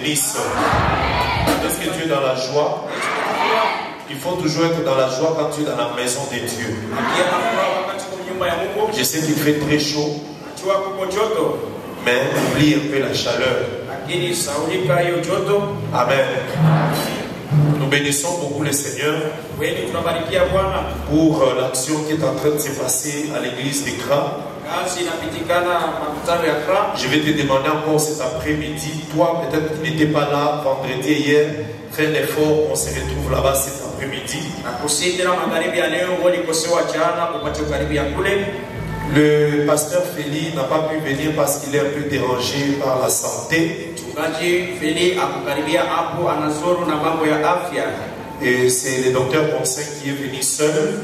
bénisse. Est-ce que tu es dans la joie? Il faut toujours être dans la joie quand tu es dans la maison de Dieu. Je sais qu'il fait très chaud, mais oublie un peu la chaleur. Amen. Nous bénissons beaucoup le Seigneur pour l'action qui est en train de se passer à l'église d'Ekra. Je vais te demander encore cet après-midi, toi peut-être qui n'étais pas là vendredi et hier, fais l'effort, on se retrouve là-bas cet après-midi. Le pasteur Félix n'a pas pu venir parce qu'il est un peu dérangé par la santé. Et c'est le docteur Conseil qui est venu seul.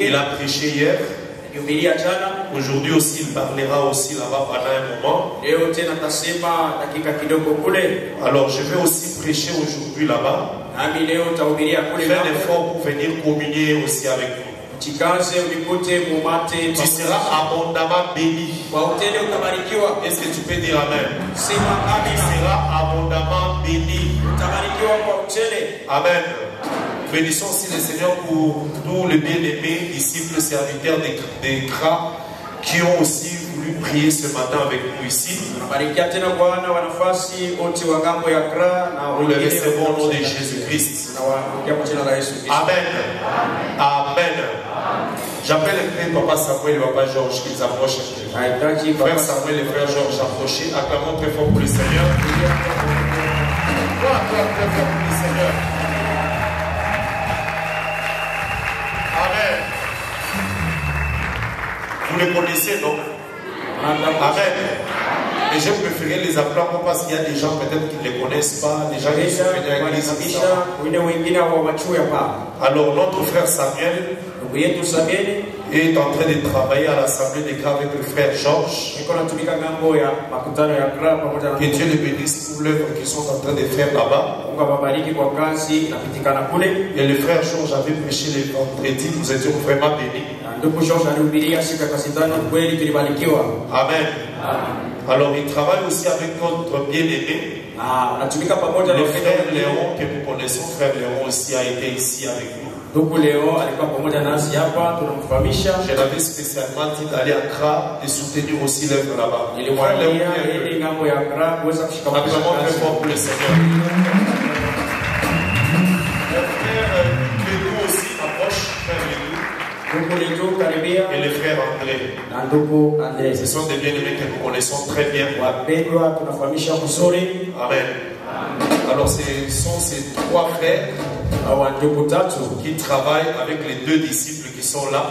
Il a prêché hier. Aujourd'hui aussi, il parlera aussi là-bas pendant un moment. Alors, je vais aussi prêcher aujourd'hui là-bas. Fais un effort pour venir communier aussi avec nous. Tu seras abondamment béni. Est-ce que tu peux dire Amen? Tu seras abondamment béni. Amen. Bénissons aussi le Seigneur pour tous les bien-aimés disciples serviteurs d'Ekra qui ont aussi voulu prier ce matin avec nous ici. Nous les recevons au nom de Jésus-Christ. Amen. Amen. J'appelle le frère Papa Samuel et Papa Georges qu'ils approchent un peu. Frère Samuel et frère Georges approchez. Acclamons très fort pour le Seigneur. Très fort pour le Seigneur. Amen. Vous les connaissez, non? Amen. Et je préférais les appeler encore parce qu'il y a des gens peut-être qui ne les connaissent pas, des gens qui sont venus à l'église. Alors notre frère Samuel est en train de travailler à l'assemblée d'Ekra avec le frère Georges. Que Dieu les bénisse pour l'œuvre qu'ils sont en train de faire là-bas. Et le frère Georges avait prêché le vendredi, nous étions vraiment bénis. Amen. Alors il travaille aussi avec notre bien-aimé. Le frère Léon que nous connaissons, frère Léon aussi a été ici avec nous. Je l'avais spécialement dit d'aller à Accra et soutenir aussi l'œuvre là-bas. Acclamons très fort pour le Seigneur. Le frère Léo aussi approche, frère Léo. Et le frère André. Ce sont des bien-aimés que nous connaissons très bien. Amen. Alors ce sont ces trois frères qui travaillent avec les deux disciples qui sont là.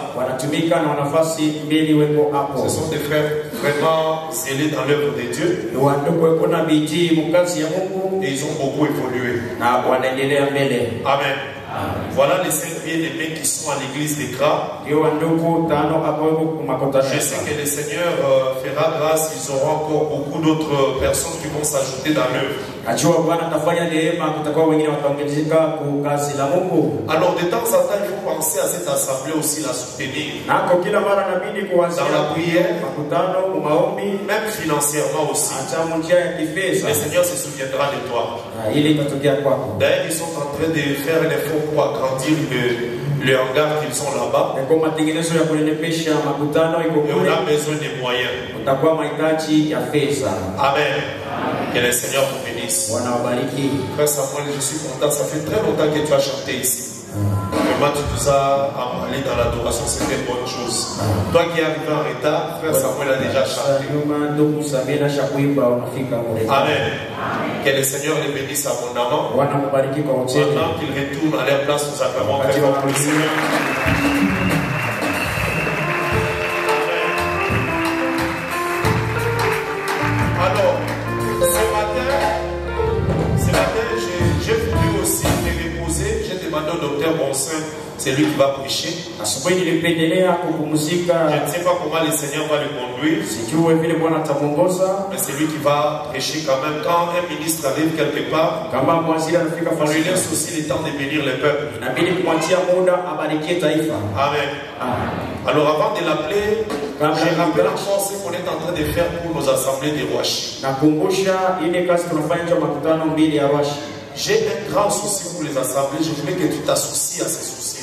Ce sont des frères vraiment zélés dans l'œuvre de Dieu. Et ils ont beaucoup évolué. Amen. Voilà les 5 bien-aimés qui sont à l'église d'Ekra. Je sais que le Seigneur fera grâce, ils auront encore beaucoup d'autres personnes qui vont s'ajouter dans l'œuvre. Alors de temps en temps, il faut penser à cette assemblée aussi, la soutenir. Dans la prière, même financièrement aussi. Le Seigneur se souviendra de toi. D'ailleurs, ils sont en train de faire un effort pour agrandir le hangar qu'ils ont là-bas. Et on a besoin de moyens. Amen. Que le Seigneur vous bénisse. Frère Samuel, je suis content. Ça fait très longtemps que tu as chanté ici. Vraiment, tu nous as emballé dans l'adoration. C'était une bonne chose. Toi qui es arrivé en retard, frère Samuel a déjà chanté. Amen. Que le Seigneur les bénisse abondamment. Maintenant qu'ils retournent à leur place, nous acclamons très fort pour le Seigneur. Alors, ce matin, j'ai voulu aussi me reposer. J'ai demandé au docteur Bonsin, c'est lui lui qui va prêcher. Je ne sais pas comment le Seigneur va le conduire. Mais c'est lui qui va prêcher quand même. Quand un ministre arrive quelque part, on lui laisse aussi le temps de bénir le peuple. Amen. Alors avant de l'appeler, j'ai rappelé encore ce qu'on est en train de faire pour nos assemblées de Rwashi. J'ai un grand souci pour les assemblées. Je voulais que tu t'associes à ces soucis.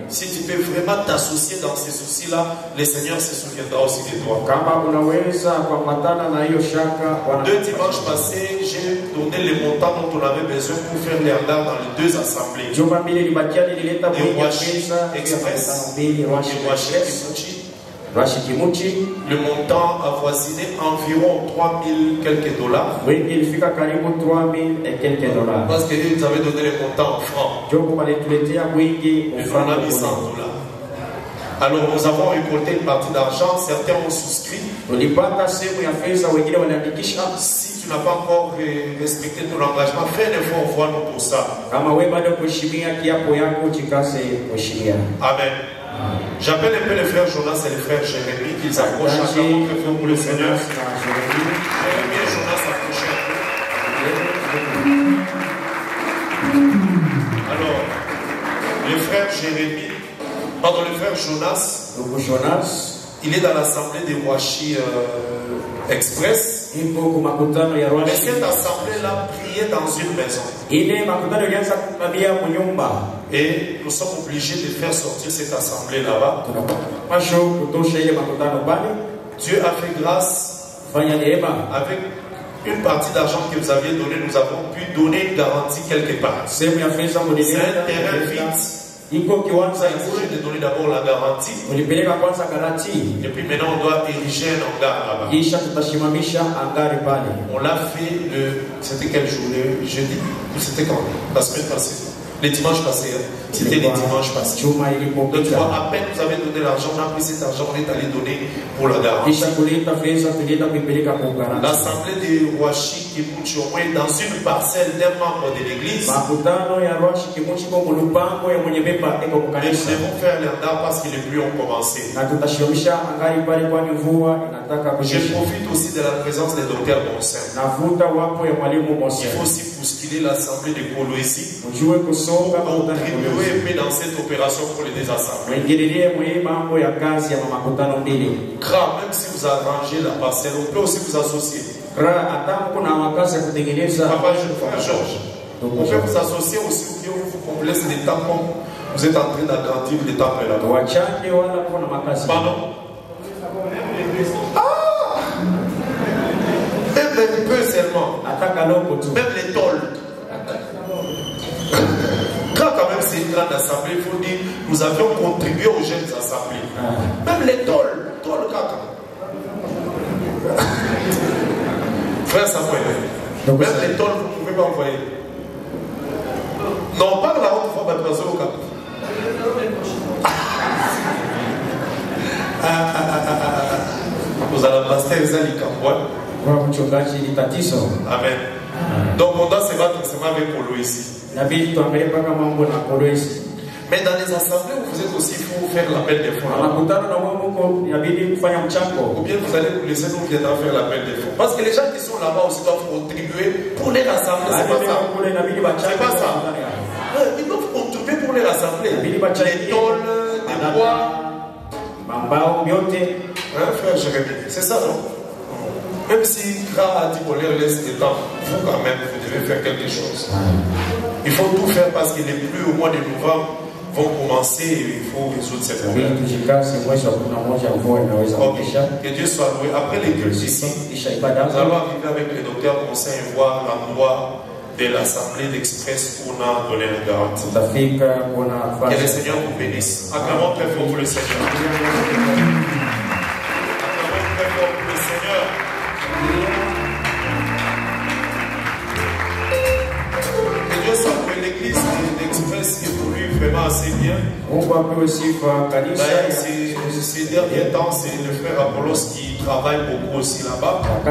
Si tu peux vraiment t'associer dans ces soucis-là, le Seigneur se souviendra aussi de toi. 2 dimanches passés, j'ai donné les montants dont on avait besoin pour faire les hangards dans les 2 assemblées. De Rwashi Express et Rwashi Kimuchi. Le montant avoisinait environ 3000 quelques dollars. Parce qu'ils avaient donné les montants en francs. Et on a mis 100 dollars. Alors nous avons récolté une partie d'argent. Certains ont souscrit. Si tu n'as pas encore respecté ton engagement, fais un effort, envoie-nous pour ça. Amen. J'appelle un peu les frères Jonas et les frères Jérémie qu'ils approchent à chaque fois pour le Seigneur. Jérémie et Jonas approchent un peu. Alors, le frère Jérémie, pardon, le frère Jonas, il est dans l'assemblée de Rwashi Express. Mais cette assemblée-là priait dans une maison. Et nous sommes obligés de faire sortir cette assemblée là-bas. Dieu a fait grâce. Avec une partie d'argent que vous aviez donné, nous avons pu donner une garantie quelque part. C'est un terrain vide. Il faut de donner d'abord la garantie. Et puis maintenant on doit ériger un hangar là-bas. On l'a fait c'était quel jour? Le jeudi? C'était quand? La semaine passée. Les dimanches passés. C'était les dimanches passés. Donc tu vois, à peine vous avez donné l'argent, on a pris cet argent, on est allé donner pour la garantie. L'assemblée de Rwashi Kimuchi, au moins dans une parcelle d'un membre de l'église. Nous devons faire les hangards parce que les pluies ont commencé. Je profite aussi de la présence des docteurs Bonsin. Il faut aussi bousculer l'assemblée de Kolwezi. Contribuer dans cette opération pour les désassemblées. Même si vous arrangez la parcelle, on peut aussi vous associer. Papa Georges, on peut vous associer aussi ou bien vous complète des temps comme vous êtes en train d'agrandir les temples là-bas. Pardon? Même un peu seulement. Même les tôles. Quand même c'est une grande assemblée, il faut dire nous avions contribué aux jeunes assemblées. Même les tôles kaka. Frère Samuel, même les tôles vous ne pouvez pas envoyer. Non, pas la haute fois, mais personne au cap. Nous allons passer les Alicambois. Amen. Donc on doit se battre ensemble avec Polo ici. Mais dans les assemblées, vous êtes aussi pour faire l'appel des fonds. Ou bien vous allez vous laisser, nous viendrons faire l'appel des fonds. Parce que les gens qui sont là-bas aussi doivent contribuer pour les rassembler. C'est pas ça. C'est pas ça. Ils doivent contribuer pour les rassembler. Les tôles, des bois. Frère Jérémie, c'est ça, non? Même si Kra a dit qu'on leur laisse du temps, vous quand même, vous devez faire quelque chose. Il faut tout faire parce que les pluies au mois de novembre vont commencer et il faut résoudre ces problèmes. Que Dieu soit loué. Après les cultes ici, nous allons arriver avec le docteur Conseil et voir l'endroit de l'assemblée d'Express où on a donné la garantie. Que le Seigneur vous bénisse. Acclamons très fort pour le Seigneur. Acclamons très fort pour le Seigneur. Que Dieu soit loué. L'église d'Express évolue vraiment assez bien. Ces derniers temps, c'est le frère Apollos qui travaille beaucoup aussi là-bas. Et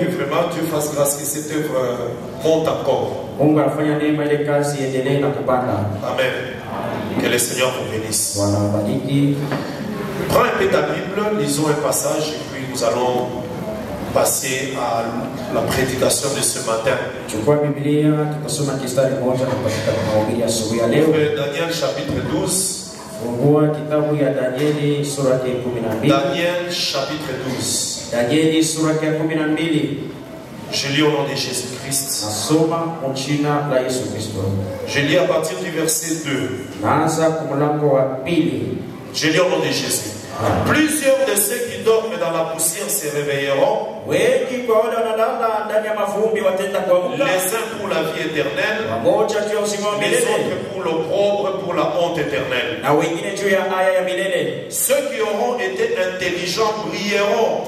vraiment, Dieu fasse grâce que cette œuvre monte encore. Amen. Que le Seigneur vous bénisse. Prends un peu ta Bible, lisons un passage et puis nous allons passer à la prédication de ce matin. Daniel chapitre 12. Daniel chapitre 12. Je lis au nom de Jésus-Christ. Je lis à partir du verset 2. Je lis au nom de Jésus. Plusieurs de ceux qui dorment dans la poussière se réveilleront. Les uns pour la vie éternelle, les autres pour l'opprobre, pour la honte éternelle. Ceux qui auront été intelligents brilleront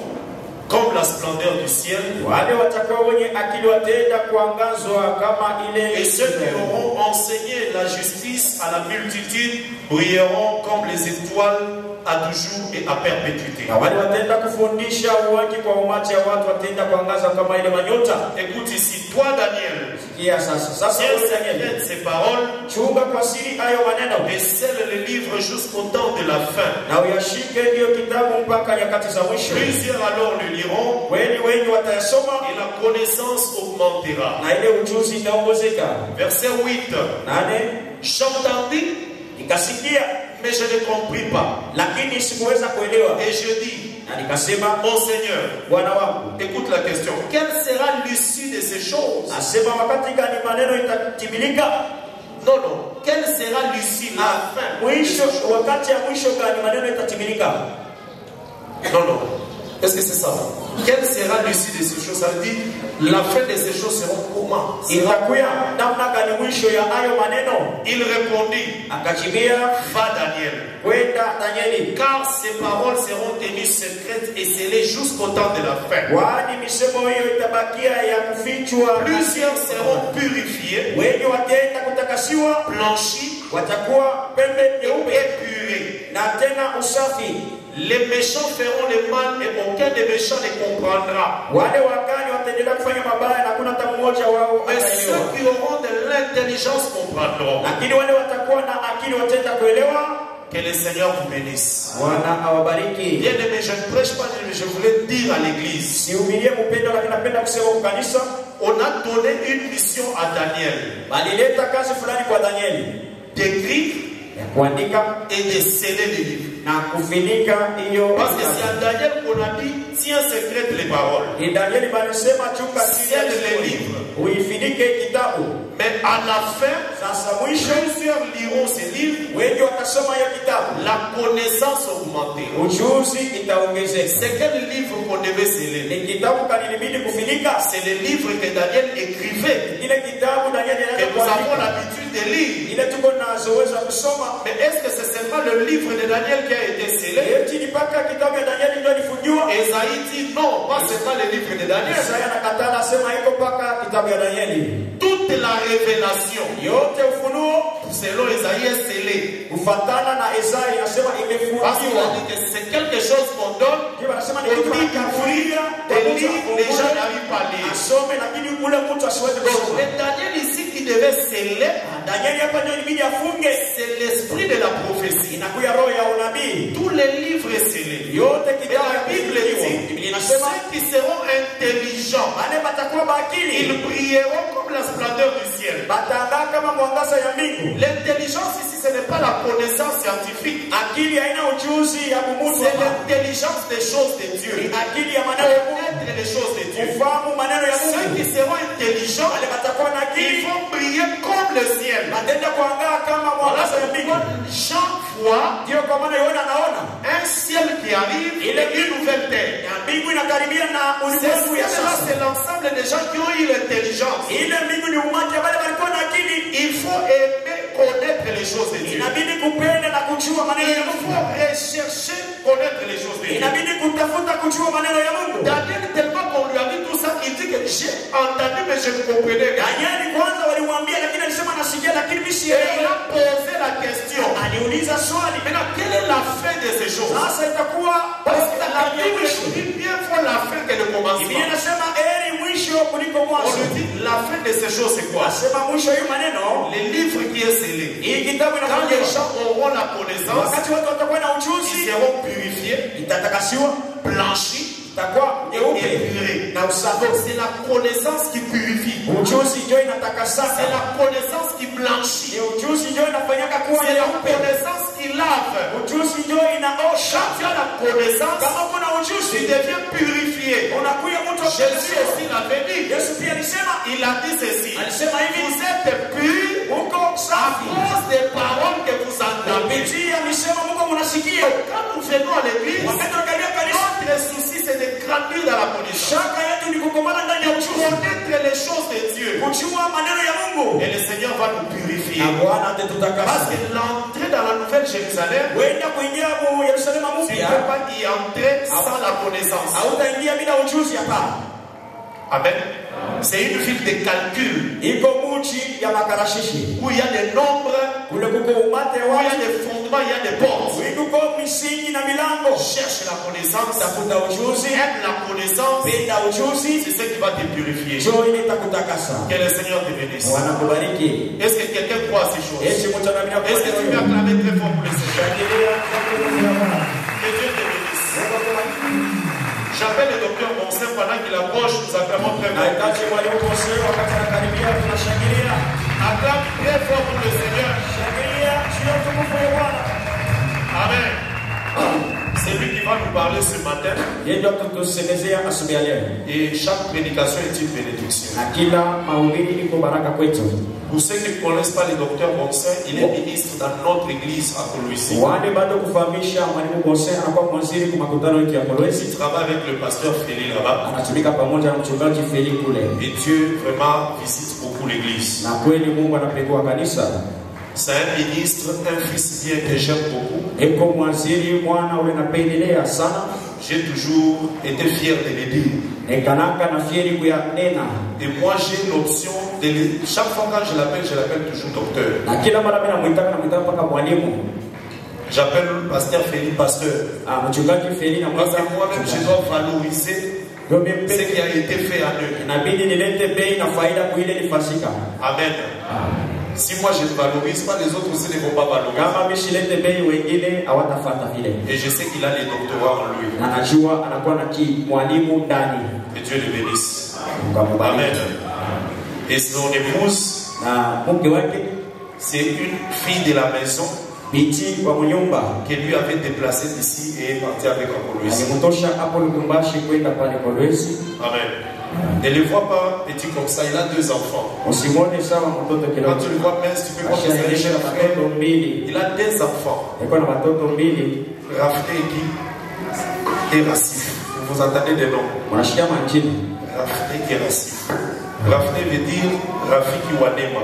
comme la splendeur du ciel. Et ceux qui auront enseigné la justice à la multitude brilleront comme les étoiles à toujours et à perpétuité. Écoute ici, toi Daniel, tiens secrète ces paroles et scelle les livres jusqu'au temps de la fin. Plusieurs alors le liront et la connaissance augmentera. Verset 8. J'entendis, mais je ne compris pas. Et je dis, mon Seigneur, écoute la question. Quelle sera l'issue de ces choses? Non, non. Quelle sera l'issue, la fin? Non, non. Est-ce que c'est ça? Quelle sera l'issue de ces choses? Ça veut dire, la fin de ces choses sera comment? Il répondit, va Daniel, car ces paroles seront tenues secrètes et scellées jusqu'au temps de la fin. Plusieurs seront purifiés, blanchis et épurés. Les méchants feront le mal et aucun des méchants ne comprendra. Mais ceux qui auront de l'intelligence comprendront. Que le Seignur vous bénisse. Bien aimé, je ne prêche pas, mais je voulais dire à l'église. On a donné une mission à Daniel. D'écrire et de sceller les livres. Parce que c'est à Daniel qu'on a dit, tiens secrète les paroles. Scelle les livres. Mais à la fin, plusieurs liront ces livres. La connaissance augmentera. C'est quel livre qu'on devait sceller? C'est le livre que Daniel écrivait. Et nous avons l'habitude de lire. Mais est-ce que c'est seulement le livre de Daniel qui a été scellé? Esaïe dit non, pas seulement le livre de Daniel. Toute la révélation selon Esaïe est scellée. Parce qu'il a dit que c'est quelque chose qu'on donne, on dit d'ouvrir, de lire, les gens n'arrivent pas à lire. Donc c'est Daniel ici qui devait sceller, c'est l'esprit de la prophétie. Tous les livres scellés. Et la Bible dit, ceux qui seront intelligents, ils brilleront comme la splendeur du ciel. L'intelligence ici, ce n'est pas la connaissance scientifique. C'est l'intelligence des choses de Dieu. Connaître les choses de Dieu. Ceux qui seront intelligents, ils vont briller comme le ciel. Voilà pourquoi chaque fois un ciel qui arrive et une nouvelle terre. C'est l'ensemble des gens qui ont eu l'intelligence. Il faut aimer connaître les choses de Dieu. Il faut rechercher connaître les choses de Dieu. Daniel, tellement qu'on lui a dit tout ça, il dit que j'ai entendu mais je ne comprenais pas. dit bien faut la fin que le commencement. On lui dit la fin de ces choses c'est quoi? Les livres qui est scellé. Quand les gens auront la connaissance, ils seront purifiés, blanchis. Et c'est la connaissance qui purifie. C'est la connaissance qui blanchit. C'est la connaissance qui lave. Quand tu as la connaissance, tu deviens purifié. Jésus aussi l'avait dit. Il a dit ceci. Vous êtes purs à cause des paroles que vous entendez. Quand nous venons à l'église, notre souci c'est de grandir dans la connaissance. Connaître les choses de Dieu. Et le Seigneur va nous purifier. Parce que l'entrée dans la nouvelle Jérusalem, tu ne peux pas y entrer sans la connaissance. Amen. C'est une ville de calcul où il y a des nombres, où il y a des fondements, il y a des portes. Cherche la connaissance, aime la connaissance, c'est ce qui va te purifier. Que le Seigneur te bénisse. Est-ce que quelqu'un croit à ces choses? Est-ce que tu peux acclamer très fort pour le Seigneur? Que Dieu te bénisse. J'appelle le docteur Bonsin pendant qu'il approche, nous acclamons très fort. Acclame très fort pour le Seigneur. Amen. C'est lui qui va nous parler ce matin. Et chaque prédication est une bénédiction. Pour ceux qui ne connaissent pas le docteur Bonsin, il est ministre dans notre église à Colombie. Il travaille avec le pasteur Félix là-bas. Et Dieu vraiment visite beaucoup l'église. C'est un ministre, un fils bien que j'aime beaucoup. J'ai toujours été fier de l'aider. Et moi j'ai l'option de chaque fois quand je l'appelle toujours docteur. J'appelle le pasteur Félix pasteur. Parce que moi-même je dois valoriser ce qui a été fait à eux. Amen. Si moi je ne valorise pas, les autres aussi ne vont pas valoriser. Et je sais qu'il a les doctorats en lui. Que Dieu le bénisse. Amen. Et son épouse, c'est une fille de la maison qui lui avait déplacé d'ici et est partie avec Apollosie. Amen. Ne le vois pas petit comme ça, il a 2 enfants. Quand tu le vois mince, tu peux voir que c'est un jeune frère. Il a 2 enfants. Rafté et Rassif. Vous entendez des noms? Rafté et Rassif. Rafté veut dire Rafiki Wadema.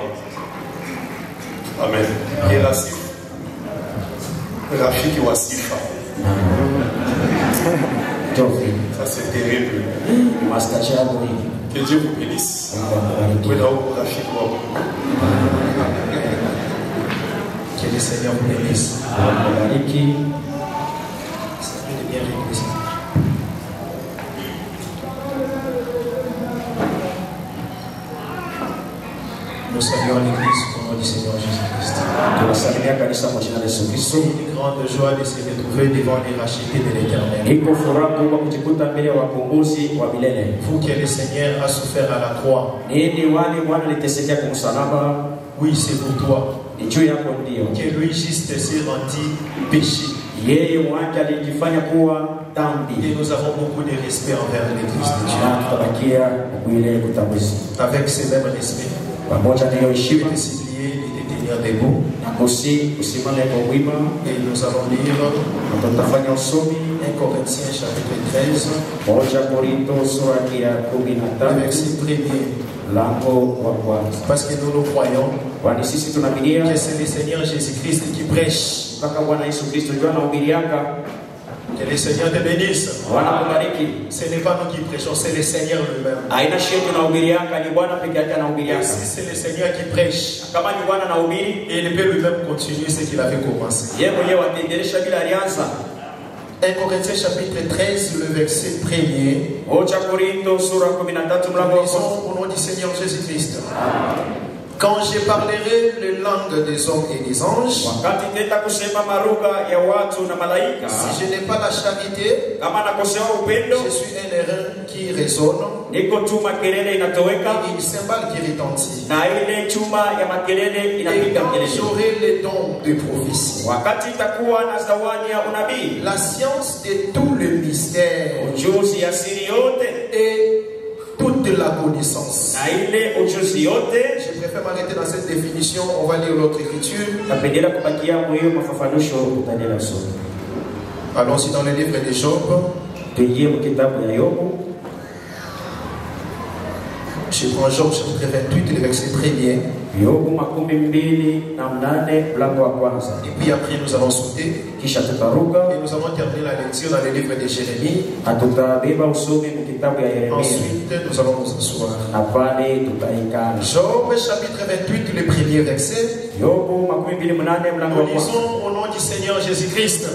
Amen. Et Rassif, Rafiki Wasifa. Ça c'est terrible. Que Dieu vous bénisse. Que le Seigneur vous bénisse. Nous saluons l'église au nom du Seigneur Jésus-Christ. C'est une grande joie de se retrouver devant les rachetés de l'Éternel. Vous que le Seigneur a souffert à la croix. Oui, c'est pour toi. Que lui juste s'est rendu péché. Et nous avons beaucoup de respect envers l'église de Dieu. Avec ce même respect, je vais te supplier de te tenir debout. Et nous allons lire 1 Corinthiens chapitre 13, verset 1er. Parce que nous croyons que c'est le Seigneur Jésus-Christ qui prêche. Que le Seigneur te bénisse. Ce n'est pas nous qui prêchons, c'est le Seigneur lui-même. Et si c'est le Seigneur qui prêche, il peut lui-même continuer ce qu'il avait commencé. 1 Corinthiens chapitre 13, le verset 1er. Nous lisons au nom du Seigneur Jésus-Christ. Quand je parlerai les langues des hommes et des anges, si je n'ai pas la charité, je suis un airain qui résonne et une cymbale qui retentit. Et quand j'aurai les dons de prophétie, la science de tout le mystère et toute la connaissance. Je préfère m'arrêter dans cette définition. On va lire l'autre écriture. Allons-y dans le livre de Job. Je prends Job chapitre 28, le verset 1er. Et puis après nous allons sauter. Et nous allons terminer la lecture dans le livre de Jérémie. Ensuite nous allons nous asseoir. Job chapitre 28, le premier verset. Nous lisons au nom du Seigneur Jésus-Christ.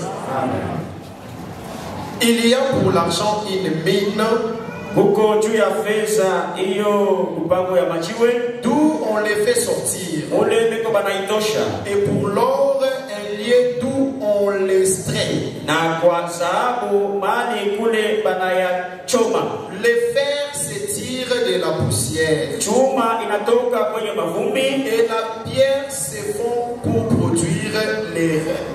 Il y a pour l'argent une mine, d'où on les fait sortir, et pour l'or un lieu d'où on les extrait. Les fers se tirent de la poussière, et la pierre se fond pour produire les reins.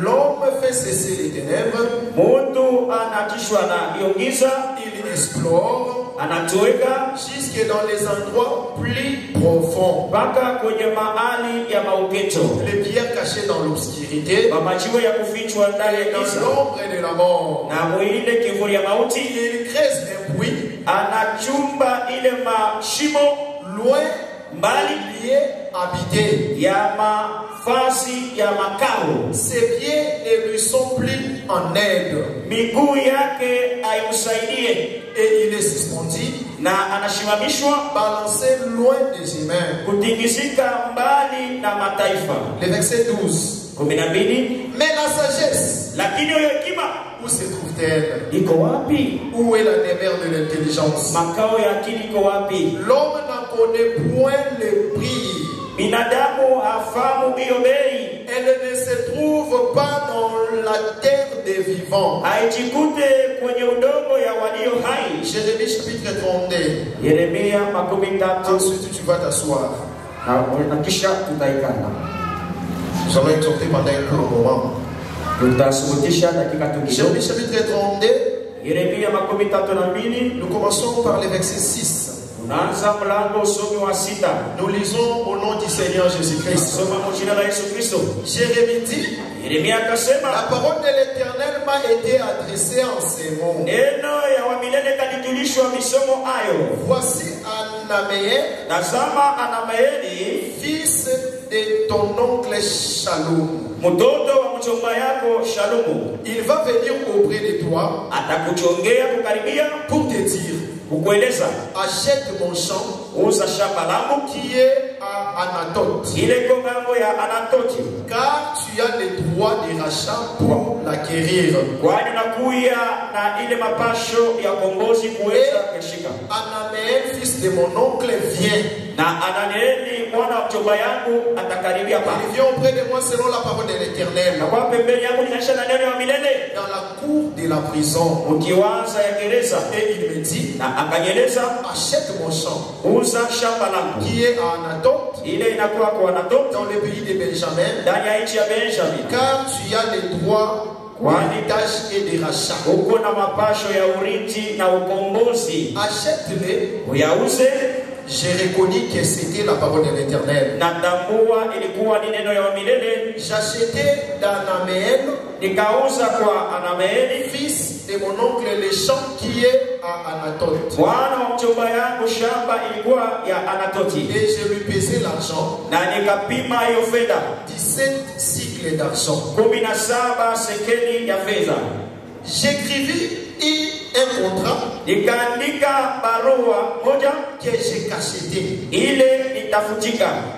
L'homme fait cesser les ténèbres, il explore jusque dans les endroits plus profonds. Les pierres cachées dans l'obscurité et dans l'ombre de la mort. Il creuse un puits loin lié habité. Ses pieds ne lui sont plus en aide. Et il est suspendu, balancé loin des humains. Le verset 12. Mais la sagesse, où se trouve-t-elle? Où est la demeure de l'intelligence? L'homme n'en connaît point le prix. Elle ne se trouve pas dans la terre des vivants. Jérémie chapitre 32. Ensuite tu vas t'asseoir. Nous allons exhorter pendant un court moment. Jérémie chapitre 32. Nous commençons par le verset 6. Nous lisons au nom du Seigneur Jésus-Christ. Jérémie dit, la parole de l'Éternel m'a été adressée en ces mots. Voici Anaméel, fils de ton oncle Shalom. Il va venir auprès de toi pour te dire, achète mon champ qui est à Anatote, car tu as le droit de rachat pour l'acquérir. Anaméel, fils de mon oncle, vient. Il vient auprès de moi selon la parole de l'Éternel, dans la cour de la prison. Et il me dit, achète mon champ qui est à Anatote, dans le pays de Benjamin, car tu as les droits d'héritage et de rachat. Achète-les. J'ai reconnu que c'était la parole de l'Éternel. J'achetais d'Anaméel, fils de mon oncle, le champ qui est à Anatote. Et je lui pesais l'argent, 17 cycles d'argent. J'écrivis un contrat que j'ai cacheté.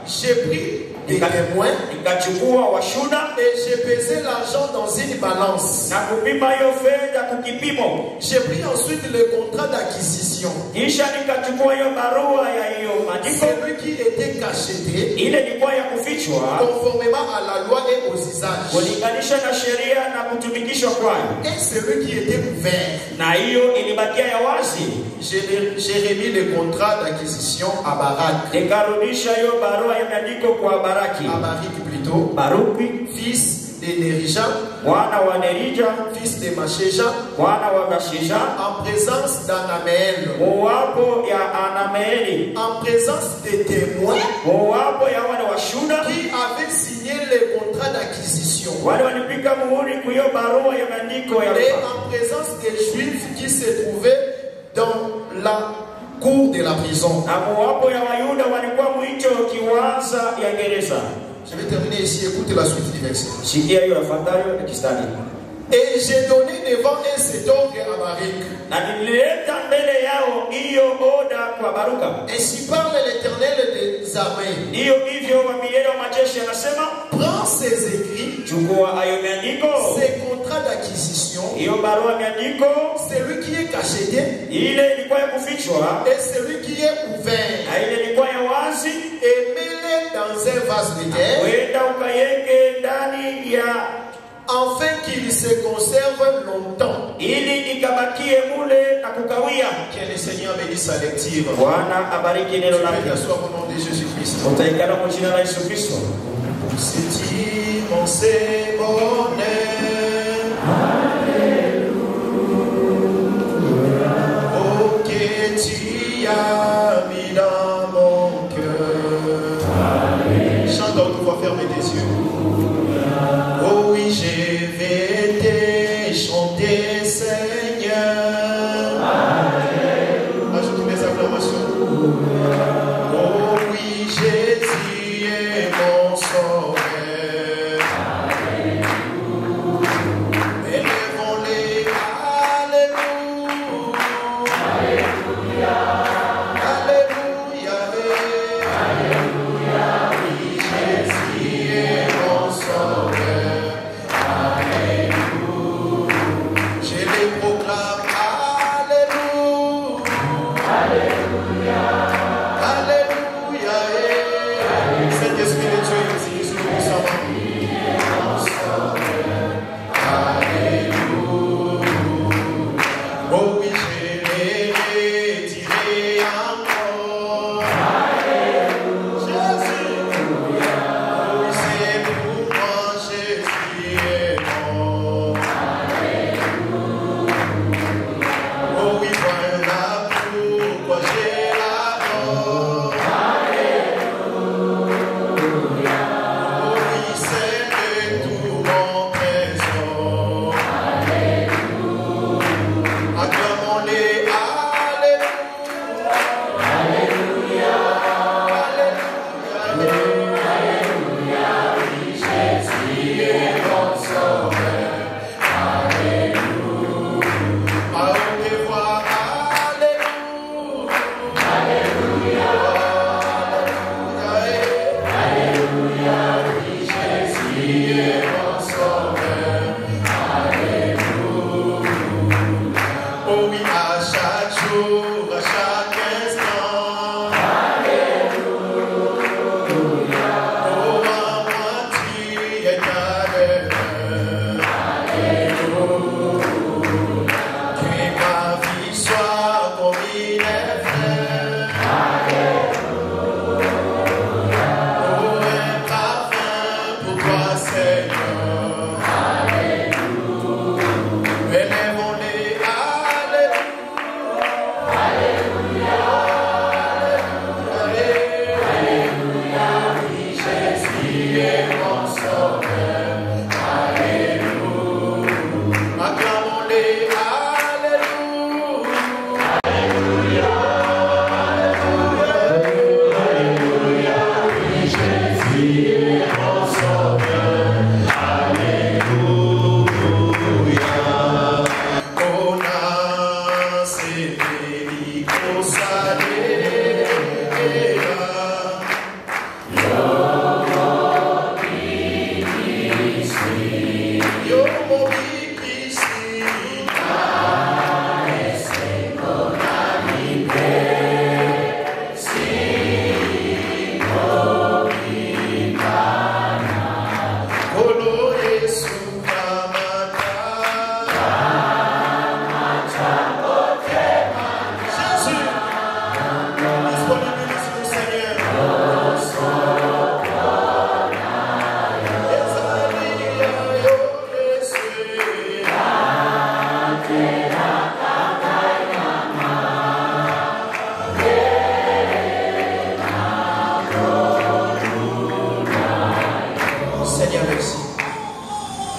J'ai pris des témoins. Et j'ai pesé l'argent dans une balance. J'ai pris ensuite le contrat d'acquisition. Celui qui était cacheté conformément à la loi et aux usages. Et celui qui était ouvert. J'ai remis le contrat d'acquisition à Barak. À Barak plutôt. Fils de Nerija, fils de Mashéja, en présence d'Anamel, en présence des témoins qui avaient signé le contrat d'acquisition, et en présence des Juifs qui se trouvaient dans la cour de la prison. Je vais terminer ici, écoutez la suite du verset. Et j'ai donné devant eux cet ordre à Barak. Ainsi parle l'Éternel des armées. Prends ces écrits, ces contrats d'acquisition, celui qui est cacheté et celui qui est ouvert, et mets-les dans un vase de terre, afin qu'il se conserve longtemps. Que le Seigneur bénisse sa lecture. Je vais t'asseoir au nom de Jésus-Christ. C'est immense bonheur. Alléluia. Oh, que tu as mis dans mon cœur. Chante en tout, va fermer tes yeux. Oh oui, je vais te chanter, Seigneur. Ajoute mes acclamations. Oh oui, Jésus est mon sauveur.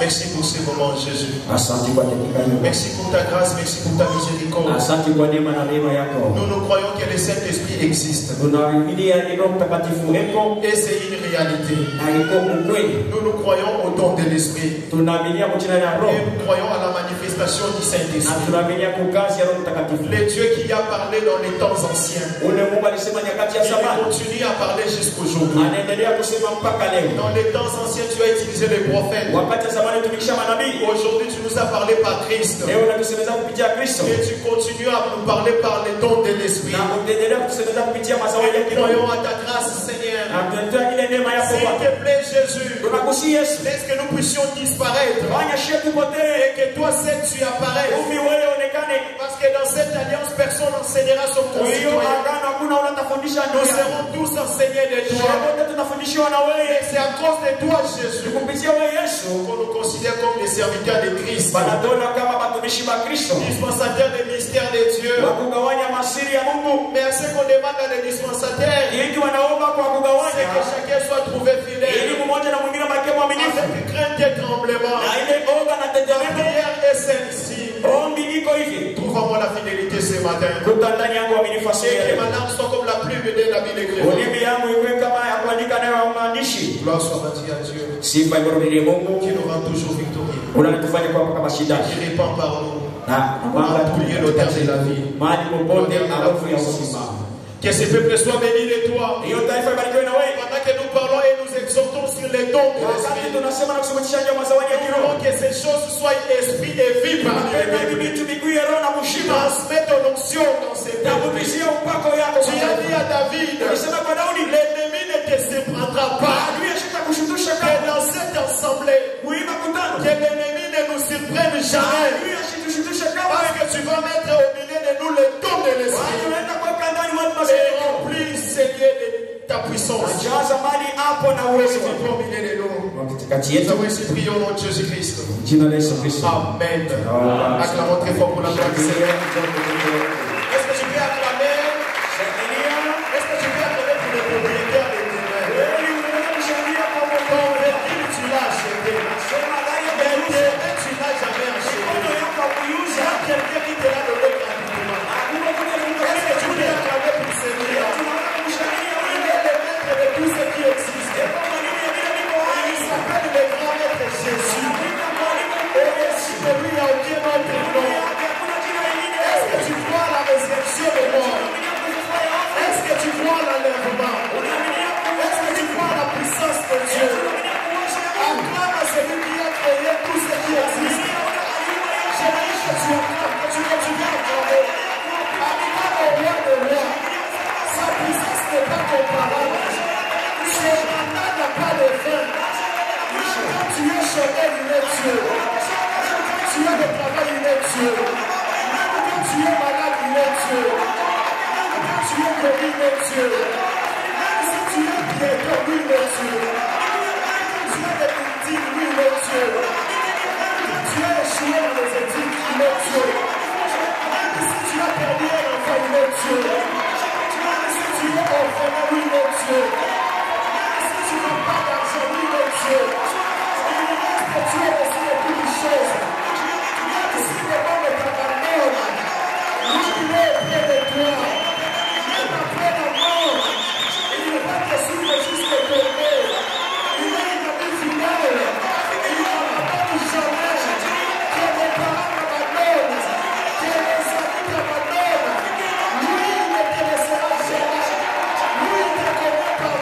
Merci pour ces moments, Jésus. Merci pour ta grâce, merci pour ta miséricorde. Nous croyons que le Saint-Esprit existe. Et c'est une réalité. Nous croyons au don de l'Esprit. Et nous croyons à la manifestation du Saint-Esprit. Le Dieu qui a parlé dans les temps anciens. Il continue à parler jusqu'aujourd'hui. Dans les temps anciens, tu as utilisé les prophètes. Aujourd'hui, tu nous as parlé par Christ. Et tu continues à nous parler par les dons de l'Esprit. Croyons à ta grâce, Seigneur. S'il te plaît, Jésus, laisse que nous puissions disparaître. Et que toi seul tu apparaisses. Parce que dans cette alliance, personne n'enseignera son concitoyen. Nous serons tous enseignés de toi. Et c'est à cause de toi, Jésus, qu'on nous considère comme les serviteurs de Christ. Dispensateurs des mystères de Dieu. Mais à ce qu'on demande dans les dispensataires, c'est que chacun soit trouvé fidèle. Avec crainte et tremblement. La prière est celle-ci. Trouve-moi la fidélité ce matin. Et que ma langue soit comme la plume de la vie de Dieu. Gloire soit bâtie à Dieu. Qui nous rend toujours victorieux. Qui répand par nous. Pour appuyer l'autel de la vie. L'autel de la puissance. Que ce peuple soit béni de toi. Pendant que nous parlons et nous exhortons sur les dons de l'Esprit. Nous voulons que ces choses soient esprit et vie parmi les peuples. Transmets ton onction dans ces peuples. Tu as dit à David, l'ennemi ne te surprendra pas. Que dans cette assemblée, que l'ennemi ne nous surprenne jamais. Parce que tu vas mettre au milieu de nous le don de l'Esprit. Et remplis, Seigneur, de ta puissance. Nous prions au nom de Jésus-Christ. Amen. Acclamons très fort pour la gloire du Seigneur. Est-ce que tu peux acclamer? Est-ce que tu peux acclamer pour les propriétaires des terrains? Ton véhicule, tu l'as acheté. Le terrain, tu l'as jamais acheté. Il y a quelqu'un qui te l'a donné gratuitement. Est-ce que tu peux acclamer pour le Seigneur? Il est le maître de tout ce qui existe. Il s'appelle le grand maître Jésus. Et ici, de lui, il n'y a aucun autre nom. Est-ce que tu vois la résurrection des morts? Est-ce que tu vois l'enlèvement? Est-ce que tu vois la puissance de Dieu? Acclame à celui qui a créé tout ce qui existe. J'aimerais que tu acclames, que tu continues à acclamer. Acclame au roi de roi. Sa puissance n'est pas comparable. Ses mandats n'ont pas de fin. Quand tu es chômeur, il est Dieu. Quand tu es de travail, il est Dieu. Quand tu es malade, il est Dieu. Quand tu es guéri, il est Dieu. Même si tu es piéton, lui, il est Dieu. Quand tu es des victimes, lui, il est Dieu. Quand tu es échoué dans les études, il est Dieu. Même si tu as perdu un enfant, il est Dieu. Même si tu es orphelin, lui, il est Dieu. Même si tu n'as pas d'argent, lui, il est Dieu. Il reste Dieu aussi de toutes les choses. Même si les hommes t'abandonnent, lui, il est auprès de toi. Même après la mort, il ne va te suivre jusqu'au tomber. Il est une amie finale. Il ne m'abandonne jamais. Que mes parents m'abandonnent. Que mes amis t'abandonnent. Lui, il ne te laissera jamais. Lui, il te connaît par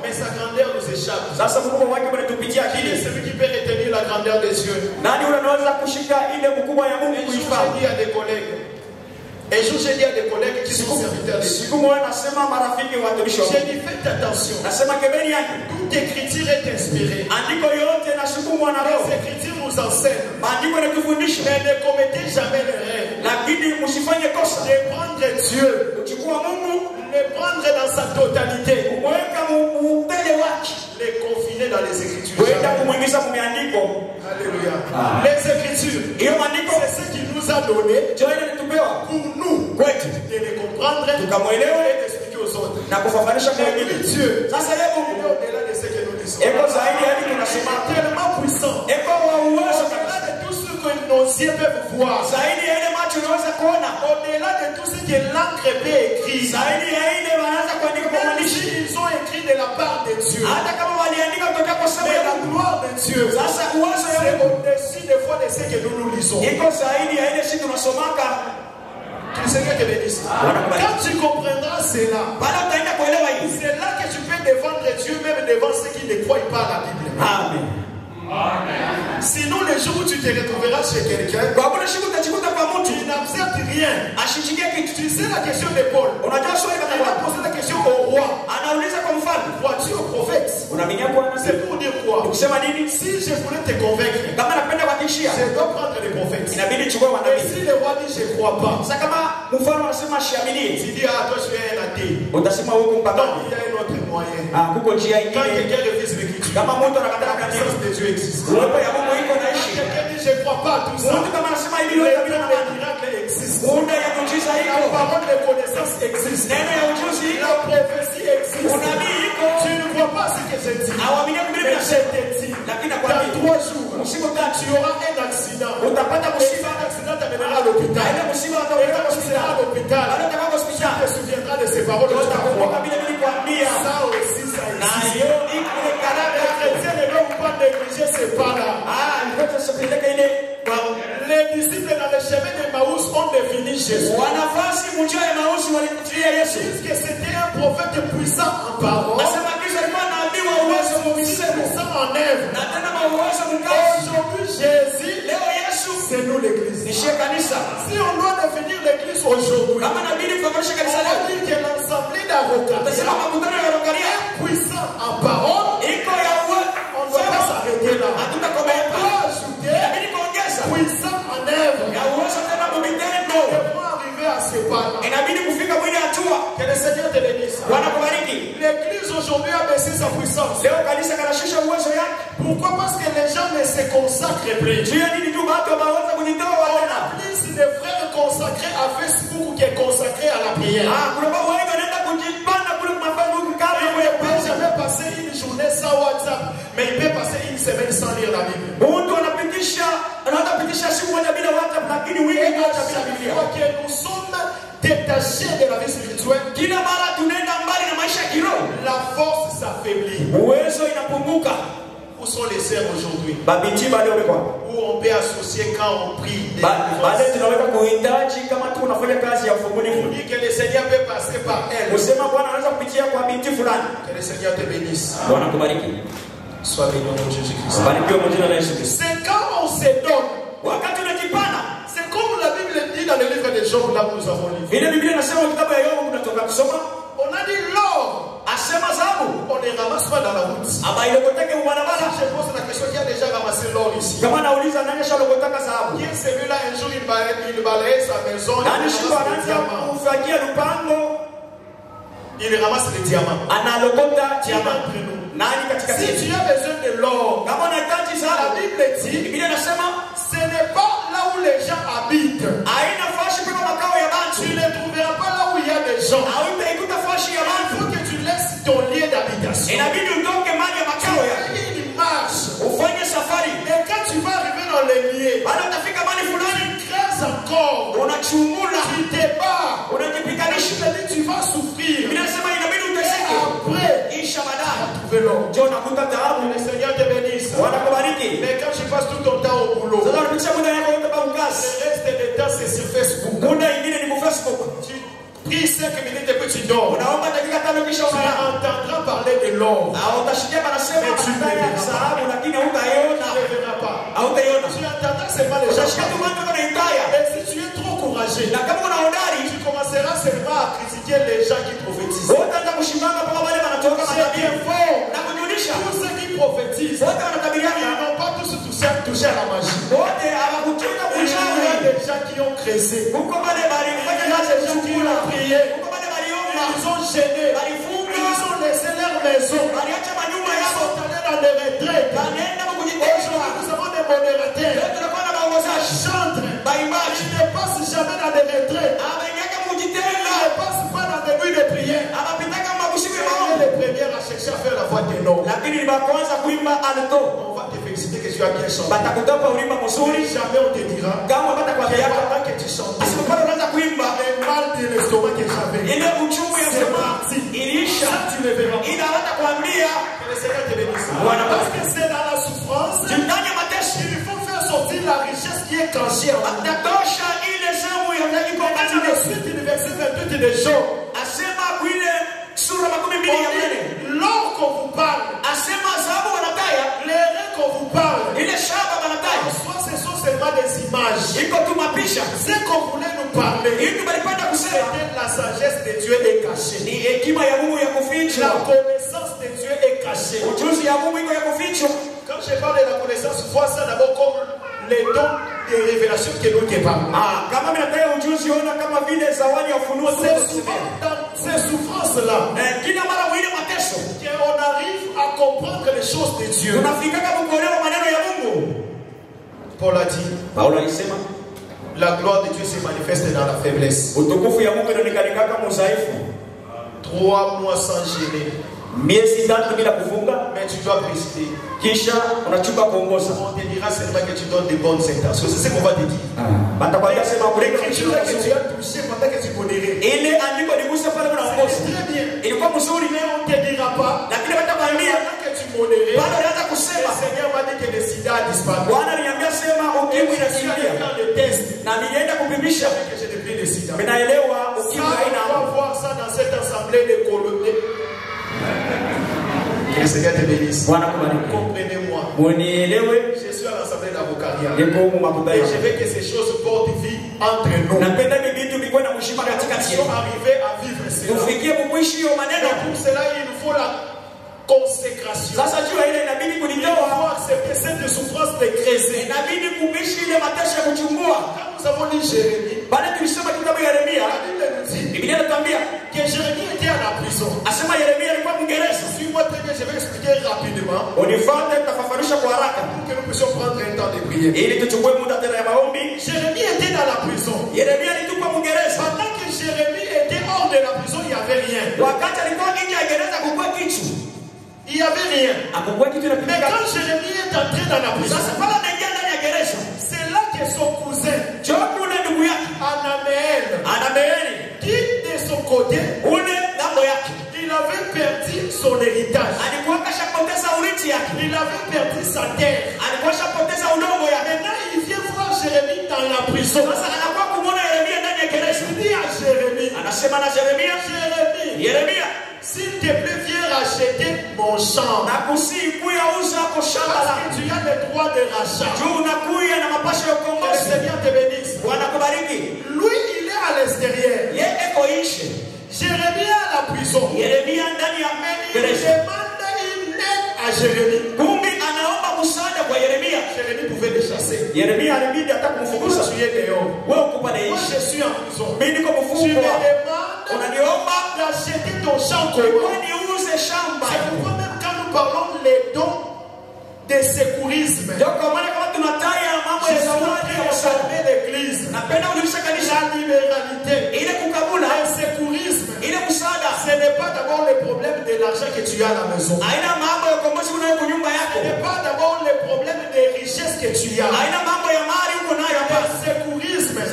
Mais sa grandeur nous échappe. Qui est celui qui peut retenir la grandeur des cieux? Un jour, j'ai dit à des collègues. Et j'ai dit à des collègues qui sont serviteurs de Dieu. J'ai dit, faites attention. Toute écriture est inspirée. Les écritures nous enseignent. Mais ne commettez jamais l'erreur de prendre Dieu, le prendre dans sa totalité, les confiner dans les écritures. Alléluia. Les écritures, c'est ce qu'il nous a donné pour nous de les comprendre et d'expliquer aux autres. Mais Dieu, ça c'est au-delà de ce que nous disons. Il est tellement puissant. Au-delà de tout ce que nos yeux peuvent voir. Au-delà de tout ce que l'encre peut écrire. Même si ils ont écrit de la part de Dieu. Mais la gloire de Dieu, c'est au-dessus des fois de ce que nous lisons. Que le Seigneur te bénisse. Quand tu comprendras cela, c'est là que tu peux défendre Dieu même devant ceux qui ne croient pas à la Bible. Amen. Sinon, le jour où tu te retrouveras chez quelqu'un, tu n'acceptes rien. Tu sais la question de Paul. Il a posé la question au roi. Crois-tu au prophète? C'est pour dire quoi? Si je voulais te convaincre, je dois prendre le prophète. Et si le roi dit je ne crois pas, tu dis ah toi je suis un athée. Donc il y a un autre moyen. Quand quelqu'un refuse l'écriture, la puissance de Dieu existe. Quelqu'un dit je ne crois pas à tout ça. Les miracles existent. La parole de connaissance existe. La prophétie existe. Tu ne crois pas ce que je dis. Mais je te dis, dans 3 jours, tu auras un accident. Et cet accident t'amènera à l'hôpital. Et quand tu seras à l'hôpital, tu te souviendras de ces paroles de ta foi. Ça aussi, ça existe. Les chrétiens ne doivent pas négliger ces pas-là. Les disciples dans le chemin de Maús ont défini Jésus. Disent que c'était un prophète puissant en parole. Puissant en œuvre. Aujourd'hui, Jésus, c'est nous l'église. Si on doit définir l'église aujourd'hui, on va dire que l'assemblée d'Araucaria est puissant en parole. On ne doit pas s'arrêter là. On peut ajouter puissant en œuvre. Devons arriver à ce pas-là. Que le Seigneur te bénisse. L'église aujourd'hui a baissé sa puissance. Pourquoi? Parce que les gens ne se consacrent plus. On a plus de frères consacrés à Facebook qui est consacrés à la prière. Il ne peut jamais passer une journée sans WhatsApp, mais il peut passer une semaine sans lire la Bible. Que nous sommes détachés de la vie spirituelle, la force s'affaiblit. Où sont les sœurs aujourd'hui? Où on peut associer quand on prie. On dit que le Seigneur peut passer par elle. Que le Seigneur te bénisse. Sois béni au nom de Jésus-Christ. C'est quand on se donne. C'est comme la Bible dit dans le livre de Job, là où nous avons lu. On a dit l'or. On ne ramasse pas dans la route. Si je pose la question, qui a déjà ramassé l'or ici? Qui est celui-là, un jour il balayait sa maison, il ramasse les diamants. Diamants entre nous. Si tu as besoin de l'or, la Bible dit, ce n'est pas là où les gens habitent. Tu ne trouveras pas là où il y a des gens. Il faut que tu laisses ton lieu d'habitation. Tu fais une marche. Et quand tu vas arriver dans les lieux, tu creuses encore. Tu te bats. Tu vas souffrir. Et après, trouver l'or. Le Seigneur te bénisse. Mais quand tu passes tout ton temps au boulot, le reste du temps c'est sur Facebook. Tu pries 5 minutes et puis tu dors. Tu entendras parler l'or. Mais tu ne le verras pas. Tu attendras seulement les gens. Et si tu es trop courageux, tu commenceras seulement à critiquer les gens qui prophétisent. C'est faux. Tous ceux qui prophétisent, ils n'ont pas tous touché à la magie. Il y a des gens qui ont créé. Il y a des gens qui ont prié. Ils ont gêné. Ils ont laissé leur maison. Ils sont allés dans les retraites. Aujourd'hui, nous avons des modérateurs. Chantres. Ils ne passent jamais dans des retraites. Ils ne passent pas dans des nuits de prière. Les premiers à chercher à faire la voix ténor. On va te féliciter que tu as bien chanté. Jamais on te dira que tu chantes. Le mal de l'estomac que j'avais, c'est parti. Ça, tu le verras. Que le Seigneur te bénisse. Parce que c'est dans la souffrance qu'il faut faire sortir la richesse qui est cachée en nous. Ensuite, le verset 28 de Jean. L'or qu'on vous parle, les rêves qu'on vous parle, soit ce sont seulement des images. Ce qu'on voulait nous parler, c'était la sagesse de Dieu est cachée. La connaissance de Dieu est cachée. Quand je parle de la connaissance, vois ça d'abord comme les dons de révélation que nous te parlons. C'est ces souffrances-là qu'on arrive à comprendre les choses de Dieu. Paul a dit, la gloire de Dieu se manifeste dans la faiblesse. 3 mois sans gêner. Mais tu dois préciser. On te dira seulement que tu donnes des bonnes intentions. C'est ce qu'on va te dire. L'écriture que tu as touché pendant que tu connais. C'est très bien. Mais on ne te dira pas. Pendant que tu modérais, le Seigneur m'a dit que le sida a disparu. Et je suis allé faire le test. Que j'ai depuis le sida. Ça, on va voir ça dans cette assemblée de colonnés. Que le Seigneur te bénisse. Comprenez-moi. Je suis à l'assemblée d'avocats. Et je veux que ces choses portent vie entre nous. Nous sommes arrivés à vivre cela. Et pour cela, il nous faut la consécration. Il faut accepter cette souffrance de créer. Quand nous avons lu Jérémie, la Bible nous dit que Jérémie était à la prison. Suis-moi très bien, je vais expliquer rapidement pour que nous puissions prendre un temps de prier. Jérémie était dans la prison. Pendant que Jérémie était hors de la prison, il n'y avait rien. Il n'y avait rien. Mais quand Jérémie est entré dans la prison, c'est là que son cousin Anaméel, qui de son côté, il avait perdu son héritage. Il avait perdu sa terre. Maintenant, il vient voir Jérémie dans la prison. Il dit à Jérémie, s'il te plaît, viens racheter mon champ. Parce que tu as le droit de rachat. Que le Seigneur te bénisse. Lui, il est à l'extérieur. Jérémie est à la prison. Mais il demande une aide à Jérémie. Jérémie pouvait le chasser. Pourquoi tu es dehors? Moi, je suis en prison. Tu me demandes d'acheter ton champ. C'est pourquoi même quand nous parlons les dons de secourisme, je suis l'église. La libéralité, le secourisme, ce n'est pas d'abord le problème de l'argent que tu as à la maison. Ce n'est pas d'abord le problème des richesses que tu as. Le secourisme, c'est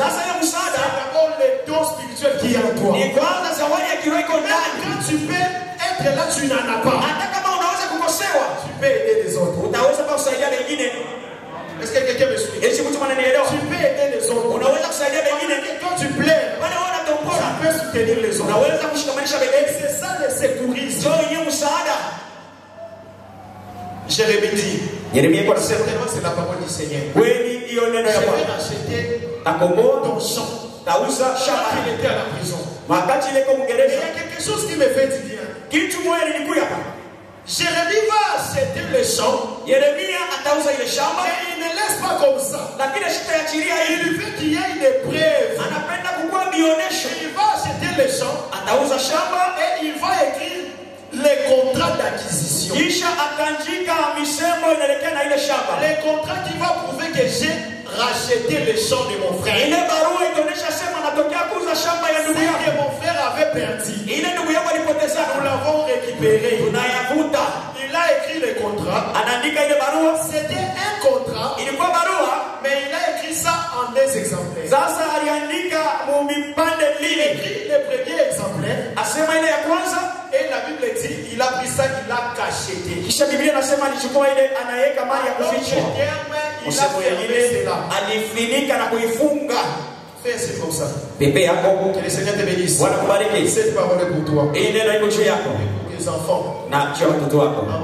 d'abord les dons spirituels qui y a en toi. Quand tu peux être là, tu n'en as pas. Tu peux aider les autres. Est-ce que quelqu'un me suit? Tu peux aider les autres. Quand tu plais, tu peux soutenir les autres. Et c'est ça le secourisme. Jérémie dit, certainement c'est la parole du Seigneur. Je vais racheter ton champ. Il était à la prison. Il y a quelque chose qui me fait du bien. Jérémie va acheter le champ. Et il ne laisse pas comme ça. Il veut qu'il y ait une épreuve. Il va acheter le champ. Et il va écrire les contrats d'acquisition. Les contrats qui vont prouver que j'ai racheté le champ de mon frère. Ce que mon frère avait perdu, nous l'avons récupéré. Il a écrit le contrat. C'était un contrat, mais il a écrit ça en 2 exemplaires. Il écrit le premier exemplaire. Et la Bible dit, il a pris ça, il l'a cacheté. Il a fermé cela. Fais c'est comme ça. Que le Seigneur te bénisse. Cette parole est pour toi. Les enfants. Un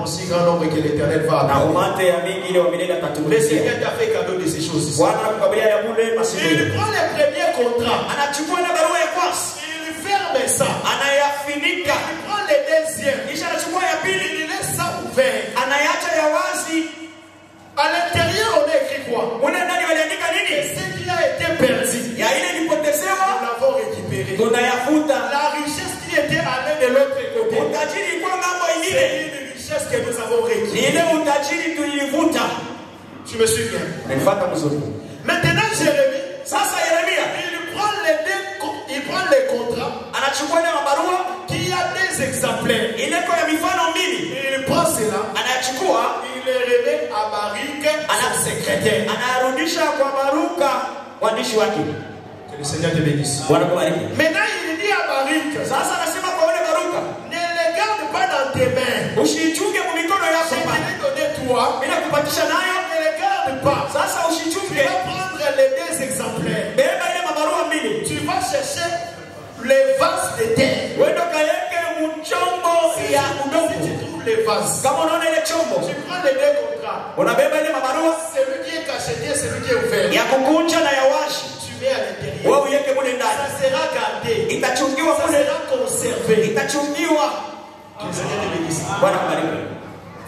aussi grand nombre que l'Éternel va. Le Seigneur t'a fait cadeau de ces choses. Il prend les premiers contrats. Il ferme ça. Il prend les deuxièmes. Il laisse ça ouvert. À l'intérieur, on a écrit quoi? Ce qui a été perdu, nous l'avons récupéré. La richesse qui était allée de l'autre côté, c'est une richesse que nous avons récupérée. Tu me suis bien? Maintenant, Jérémie, il prend les contrats. Qui a 2 exemplaires. Il prend cela. Il les remet à Baruch, son secrétaire. Que le Seigneur te bénisse. Maintenant, il dit à Baruch, ne les garde pas dans tes mains. Je te l'ai donné toi. Ne les garde pas. Tu vas prendre les 2 exemplaires. Tu vas chercher les vases de terre. Si tu trouves les vases, tu prends les 2 contrats. Celui qui est cacheté, celui qui est ouvert. Tu mets à l'intérieur. Ça sera gardé. Ça sera conservé. Que le Seigneur te bénisse.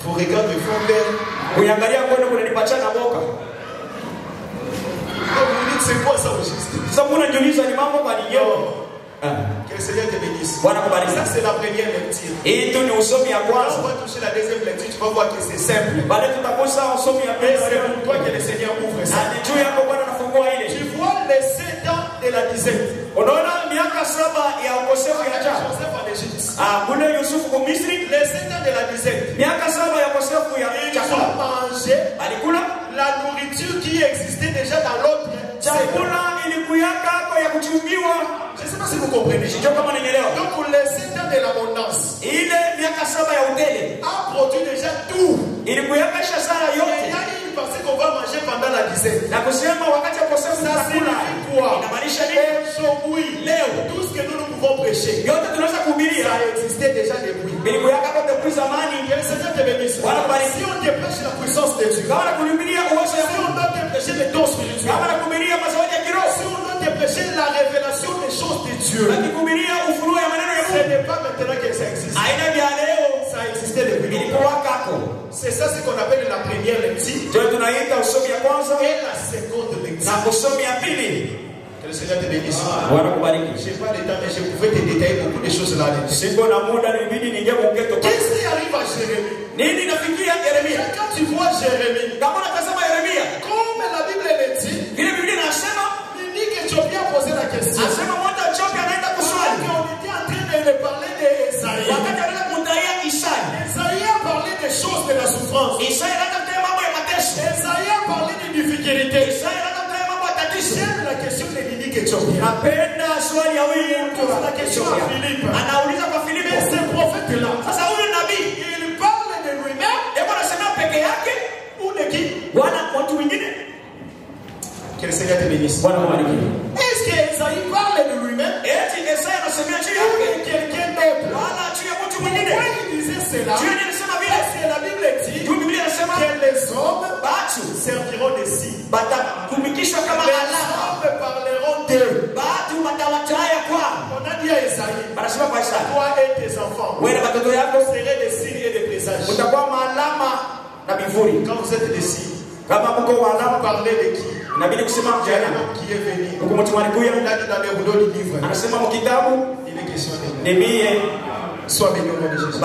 Vous regardez le fond d'elle. Vous dites c'est quoi ça au juste? Que le Seigneur te bénisse. Ça c'est la première lecture. On va toucher la deuxième lecture, tu vas voir que c'est simple. Mais c'est pour toi que le Seigneur ouvre ça. Tu vois les 7 ans de la disette. Joseph en Égypte. Les 7 ans de la disette. Ils ont mangé la nourriture qui existait déjà dans l'autre. Je ne sais pas si vous comprenez. Donc pour les 7 ans de l'abondance, a produit déjà tout. Il y a une partie qu'on va manger pendant la disette. Ça signifie quoi? Tout ce que nous pouvons prêcher, ça existait déjà depuis. Que le Seigneur te bénisse. Si on te prêche la puissance de Dieu, si on doit te prêcher les dons spirituels, si on doit te prêcher la révélation des choses de Dieu, ce n'est pas maintenant que ça existe. Ça existait depuis. C'est ça ce qu'on appelle la première lecture et la seconde lecture. Que le Seigneur te bénisse. Je n'ai pas le temps, mais je pouvais te détailler beaucoup de choses là-dessus. Qu'est-ce qui arrive à Jérémie? Quand tu vois Jérémie, comme la Bible le dit, l'unique Éthiopien a posé la question. On était en train de parler d'Esaïe. Esaïe a parlé des choses de la souffrance. Esaïe a parlé des difficultés. J'aime la question de l'unique Éthiopien. La question à Philippe. Mais ce prophète-là, il parle de lui-même ou de qui? Que le Seigneur te bénisse. Est-ce qu'Esaïe parle de lui-même ou de quelqu'un d'autre? Pourquoi il disait cela? Est-ce que la Bible dit que les hommes serviront de signes. Les hommes parleront d'eux. On a dit à Esaïe, toi et tes enfants serez des signes et des présages. Quand vous êtes des signes, vous parlez de qui? Qui est venu. Il a dit dans les rouleaux du livre. Il est question de sois béni au nom de Jésus.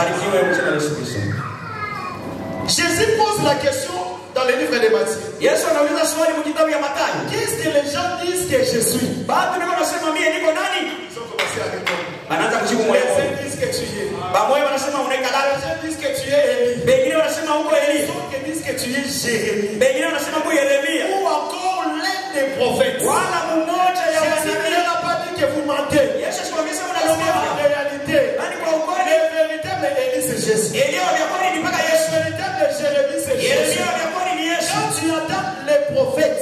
Jésus pose la question dans le livre de Matthieu. Qu'est-ce que les gens disent que je suis? Ils ont commencé à répondre. Les gens disent que tu es. Les gens disent que tu es Élie. Les gens disent que tu es Jérémie. Ou encore l'un des prophètes. Jésus ne leur a pas dit que vous mentez. En réalité, le véritable Élie c'est Jésus. Le véritable Jérémie c'est Jésus. Quand tu entends les prophètes,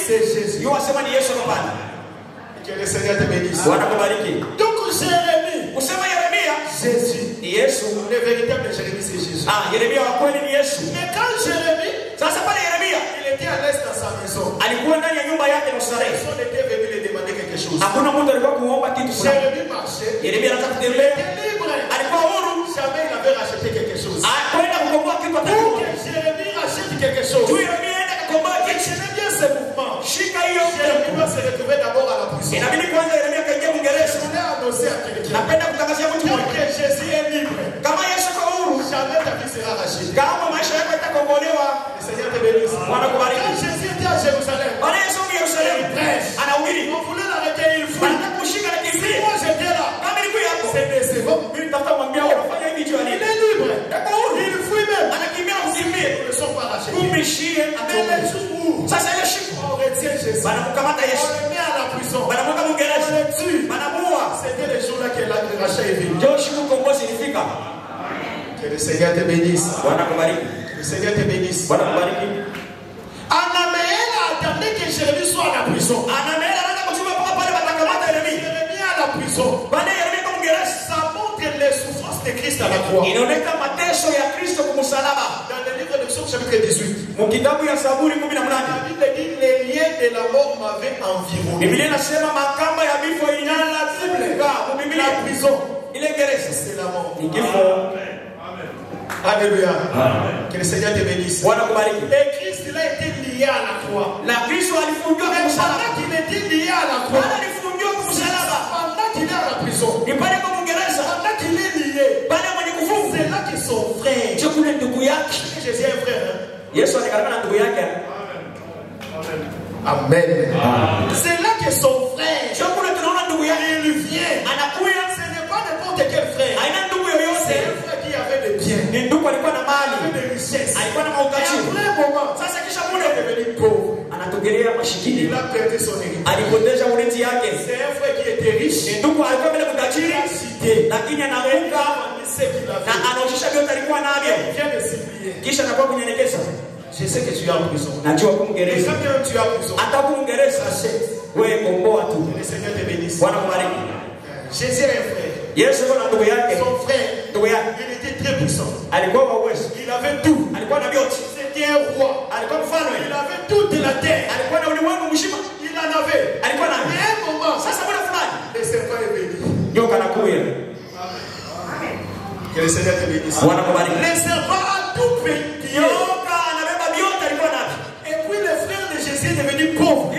c'est Jésus. Que le Seigneur te bénisse. Donc Jérémie, Jésus, le véritable Jérémie c'est Jésus. Mais quand Jérémie, il était à l'aise dans sa maison. Personne n'était venu lui demander quelque chose. Jérémie marchait. Il était libre. Jamais il avait racheté quelque chose. Pour que Jérémie rachète quelque chose, il tenait bien ses mouvements. Jérémie doit se retrouver d'abord à la prison. Je voulais annoncer à quelqu'un que Jésus est libre. Jamais ta vie sera rachetée. Le Seigneur te bénisse. Quand Jésus était à Jérusalem, on voulait l'arrêter, il fouille. Moi j'étais là. C'est décevant. Il est libre. Il fouille même. Ils ne sont pas rachetés. Mais les jours où on retient Jésus, on le met à la prison, on le tue, c'était les jours là que le rachat est venu. Que le Seigneur te bénisse. Que le Seigneur te bénisse. Anaméel attendait que Jérémie soit à la prison. Jérémie à la prison. Ça montre les souffrances de Christ à la croix. Dans le livre de Psaume chapitre 18, la Bible dit les liens de la mort m'avaient environné. La prison, c'est la mort. Alléluia. Que le Seigneur te bénisse. Et Christ il a été lié à la croix. Pendant qu'il était lié à la croix, pendant qu'il est à la prison, pendant qu'il est lié, c'est là que son frère, Jésus est un frère. Amen. C'est là que son frère, il vient. Ce n'est pas n'importe quel frère. C'est un frère qui avait des biens, qui avait des richesses. Et après un moment, il est devenu pauvre. Il a perdu son héritage. C'est un frère qui était riche. Il a cité. Il a ce qu'il avait. Il vient de s'oublier. Je sais que tu es en prison. Et quand tu es en prison, achète. Que le Seigneur te bénisse. Jésus est un frère. Son frère, il était très puissant. Il avait tout. C'était un roi. Il avait toute la terre. Il en avait. Mais à un moment, le serpent est venu. Que le Seigneur te bénisse. Le serpent a tout payé. Et puis le frère de Jésus est devenu pauvre.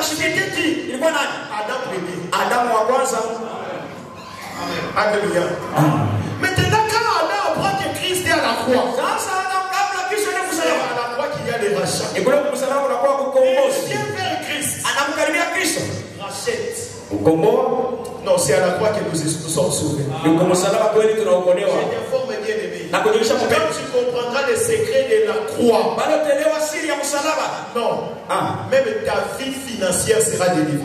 C'était qui? Adam premier. Alléluia. Maintenant, quand Adam apprend que Christ est à la croix, c'est à la croix qu'il y a des rachats. Il vient vers Christ. Rachète. Non, c'est à la croix que nous sommes sauvés. Je t'informe bien aimé. Quand tu comprendras les secrets de la croix, non, même ta vie financière sera délivrée.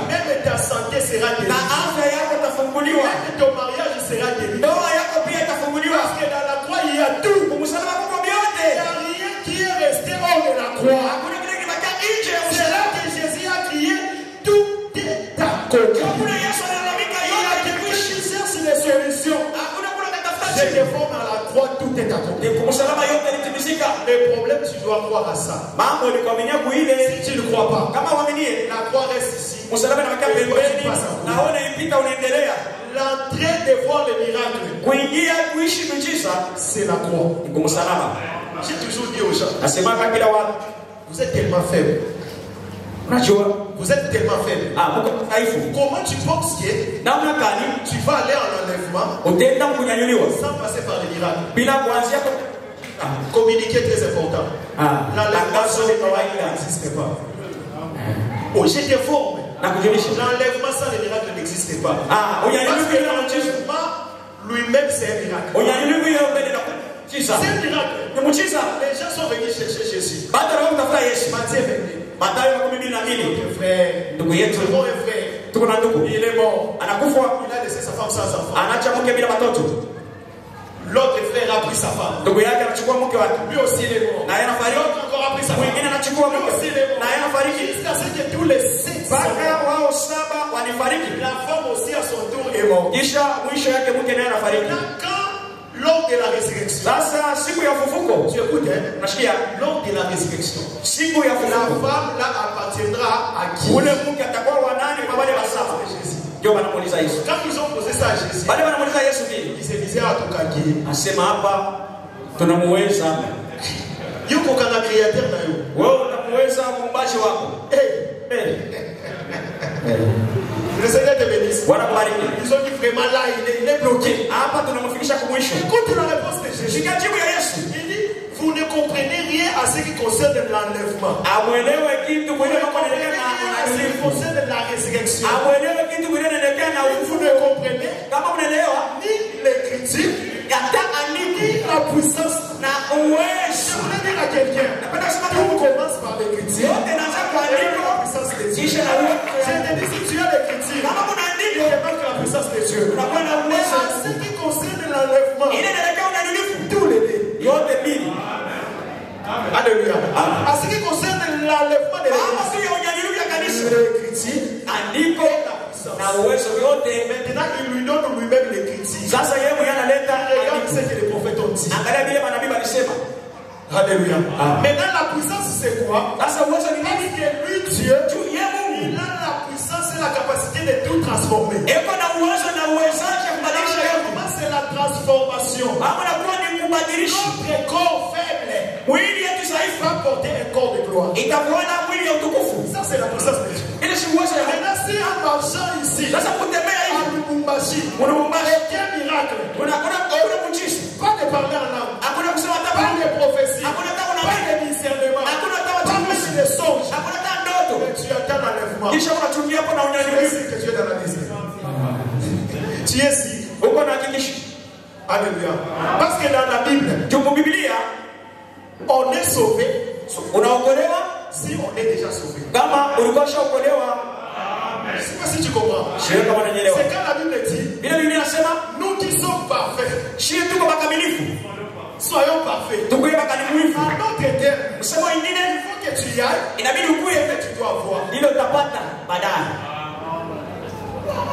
Même ta santé sera délivrée. Même ton mariage sera délivré. Parce que dans la croix il y a tout. Il n'y a rien qui est resté hors de la croix. C'est là que Jésus a crié, tout est accompli. Il a dit, cherche les solutions. Je te forme à la croix. tout est accompli. Le problème, tu dois croire à ça. Si tu ne crois pas, la croix reste ici. L'entrée de voir le miracle, c'est la croix. J'ai toujours dit aux gens, vous êtes tellement faible. Vous êtes tellement faible. Comment tu penses que tu vas aller en enlèvement sans passer par le miracle? Communiquer très important. L'enlèvement sans le miracle n'existe pas. Oh, j'étais fort. L'enlèvement sans le miracle n'existe pas. Parce que l'enlèvement lui-même c'est un miracle. C'est un miracle. Les gens sont venus chercher Jésus. Matthieu est venu. Il est mort. Il a laissé sa femme sans enfant. L'autre frère a pris sa femme. Lui aussi il est mort. L'autre encore a pris sa femme. Lui aussi il est mort. Jusqu'à ce que tous les 7 la femme aussi à son tour est morte. Lors de la résurrection, tu écoutes, hein? Lors de la résurrection, la femme là appartiendra à qui? Quand ils ont posé ça à Jésus, ils se disaient à tout cas qui? Yuko kana créateur na yo. Le Seigneur te bénisse. Ils ont dit vraiment là, il est bloqué. Écoute la réponse de Jésus. Il dit, vous ne comprenez rien à ce qui concerne l'enlèvement. Vous ne comprenez rien à ce qui concerne la résurrection. Vous ne comprenez ni l'écriture, ni la puissance. Je voulais dire à quelqu'un, tout commence par l'écriture. La puissance de Dieu. Je te dis, si tu as l'écriture, il manque la puissance de Dieu. Mais en ce qui concerne l'enlèvement, tous les deux. Alléluia. En ce qui concerne l'enlèvement de l'écriture, maintenant il lui donne lui-même l'écriture. Regarde ce que les prophètes ont dit. Alléluia. Maintenant la puissance c'est quoi? Parce que lui Dieu, il a la puissance et la capacité de tout transformer. C'est la transformation. Notre corps faible va porter un corps de gloire. Ça c'est la puissance de Dieu. Maintenant si en marchant ici à Lubumbashi, quel miracle? Pas de parler en langue, pas de prophétie, pas de discernement, pas de songe. Mais tu attends l'enlèvement. Tu es sûr que tu es dans la destinée. Tu es ici. Alléluia. Parce que dans la Bible, on est sauvé si on est déjà sauvé. Je ne sais pas si tu comprends. C'est quand la Bible dit, nous qui sommes parfaits, soyons parfaits. À notre terme, il faut que tu y ailles et que tu dois voir.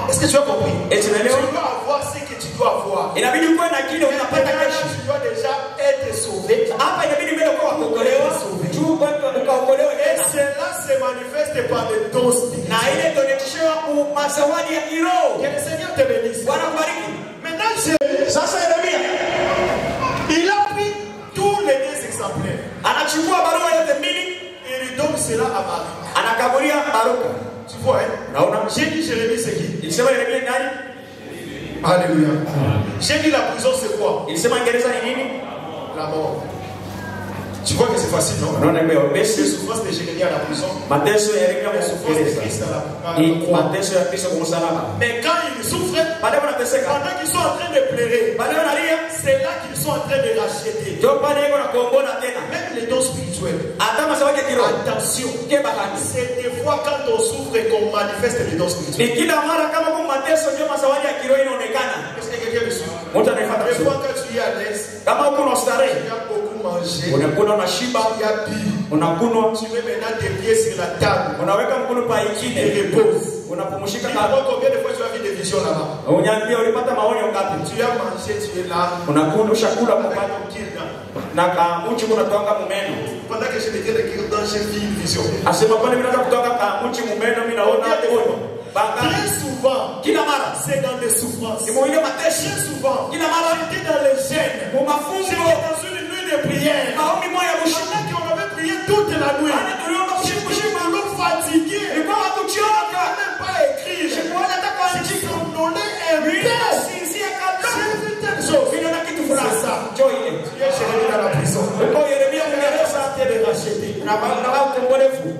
Est-ce que tu as compris? Tu dois avoir ce que tu dois avoir. Tu dois déjà être sauvé. Et cela se manifeste par les dons spirituels. Que le Seigneur te bénisse. Maintenant, il a pris tous les 2 exemplaires. Et il donne cela à Marie. Tu vois, hein? J'ai dit Jérémie, c'est qui? Alléluia. J'ai dit la prison, c'est quoi? La mort. Tu vois que c'est facile, non? Les souffrances de Jérémie à la prison. Les souffrances de Christ à la croix. Mais quand ils souffrent, pendant qu'ils sont en train de pleurer, c'est là qu'ils sont en train de racheter. Même les dons spirituels. Attention. C'est des fois quand on souffre qu'on manifeste les dons spirituels. Est-ce que quelqu'un me suit? Des fois quand tu tu es à l'aise, Kama uko na starehe, tu as beaucoup mangé, unakula unashiba, tu as bu, unakunywa, tu mets maintenant tes pieds sur la table, unaweka mkono pa et ingine, repose. unapumzika Dis-moi combien de fois tu as vu des visions là-bas. Unyambia ulipata maonyo ngapi? Tu as mangé, tu es là, Unakula ushakula avec mpaka ton pied là. na kamuchi kunatoka mumeno. Pendant que je me disais dans j'ai vu une vision. Asema pale mimi nataka kutoka kamuchi mumeno, mimi naona ono. Banga Très souvent, kila mara c'est dans des souffrances. ni moyo mateshi. Très souvent, Kila mara j'étais dans les gènes. mu mafunzo J'étais dans une nuit de prière. maombi moya bushiku. Pendant qu'on avait prié toute la nuit. Ana tuliomba bushiku bushiku. Nous fatigués. Ilikuwa watu choka. Même pas écrire. Sikuona hata kuandika. Somnolé un peu. Sinzia kabla. J'ai vu telle chose. Vile na kitu fulani. C'est ça. Njoo ile. Tu es Jérémie dans la prison. Uko Yeremia Mwingereza Tu es racheté. na ukombolevu.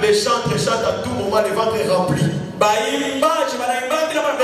Les chantres chantent à tout moment, le ventre est rempli. Baimbaji banaimba kila mara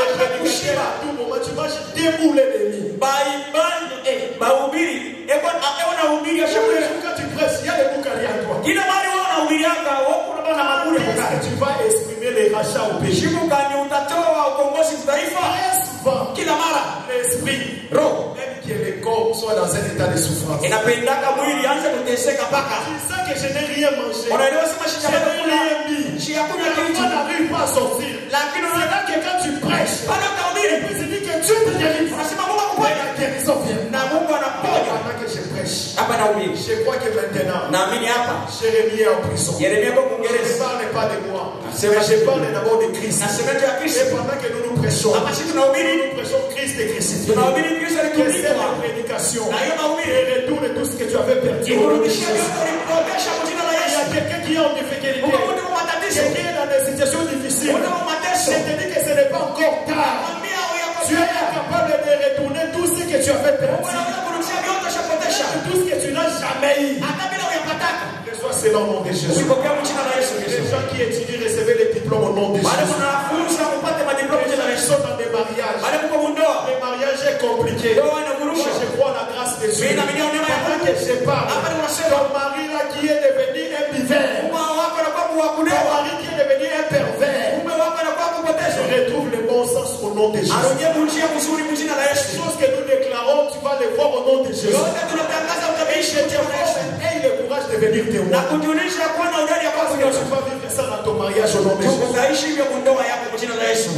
kushiba. À tout moment, tu manges des boules l'ennemi. Baimbaji bahubiri na hubiri ashakule. Quand tu presses, il y a les boucaliers à toi. Kila mara wewe unahubirianga wako na bana maburi kukali. Tu vas exprimer les rachats au péché. Shibu kani utatoa ukombozi taifa. Très souvent, Kila mara l'esprit, roho même que le corps soit dans un état de souffrance. inapendaka mwili anze kuteseka paka. Tu sens que je n'ai rien mangé. Unaelewa sema Je shida n'ai rien mis. Hakuna La kitu. foi n'arrive pas à sortir. Lakini C'est là que quand tu prêches, pale et utahubiri puis tu dis que Dieu te délivre. unasema Mungu Et akuponya la guérison vient. na Mungu anaponya. Pendant que je prêche, Hapa nahubiri. je crois que maintenant, Naamini hapa Jérémie est en prison. Yeremia kwa Je ne Mwingereza. parle pas de moi. C'est Mais vrai. je parle d'abord de Christ. Nasema tu ya Et Kristo. pendant que nous nous prêchons, Hapa sisi tunahubiri, nous prêchons Christ et crucifié. tunahubiri Kristo Que c'est alitumikwa. la prédication. Na hiyo mahubiri Et retourne tout ce que tu avais perdu. ikurudishia yote ulipotesha kwa jina la Il y Yesu. a quelqu'un qui est en difficulté. Uko mtu kwa matatizo. Quelqu'un est dans des situations difficiles. Uko kwa mateso. Je te dis que ce n'est pas encore tard. Mwambia Tu es uyapokea. capable de retourner tout ce que tu avais perdu. Unaweza kurudishia yote ushapotesha. Tout ce que tu n'as jamais eu. Hata bila uyapataka. Reçois cela au nom de Jésus. Usipokea kwa jina la Yesu Les Kristo. gens qui étudient, recevez les diplômes au nom de Wale Jésus. wanafunza kupata madiploma Les jina gens la qui Yesu. sont dans des mariages. Wale mko mundoa. Le mariage est compliqué. Ndoa Moi, inagurusha. je crois en la grâce de Dieu. Mimi naamini neema ya Pendant Mungu. que je parle, Hapa ni unasema ton mari là qui est devenu un buveur, mume wako anakuwa ton kuwakulewa. mari qui est devenu un pervers, Mume wako anakuwa kupotezwa. retrouve le bon sens au nom de Jésus. Arudie njia nzuri kwa jina la Les Yesu. choses que nous déclarons, tu vas les voir au nom de Jésus. Yote tunatangaza utabishi Et le courage de venir na témoin. kujulisha kuwa na udari ya Parce kwako que yote. tu vas vivre ça dans ton mariage au nom de Jésus. Utaishi hivyo kwa ndoa yako kwa jina la Yesu.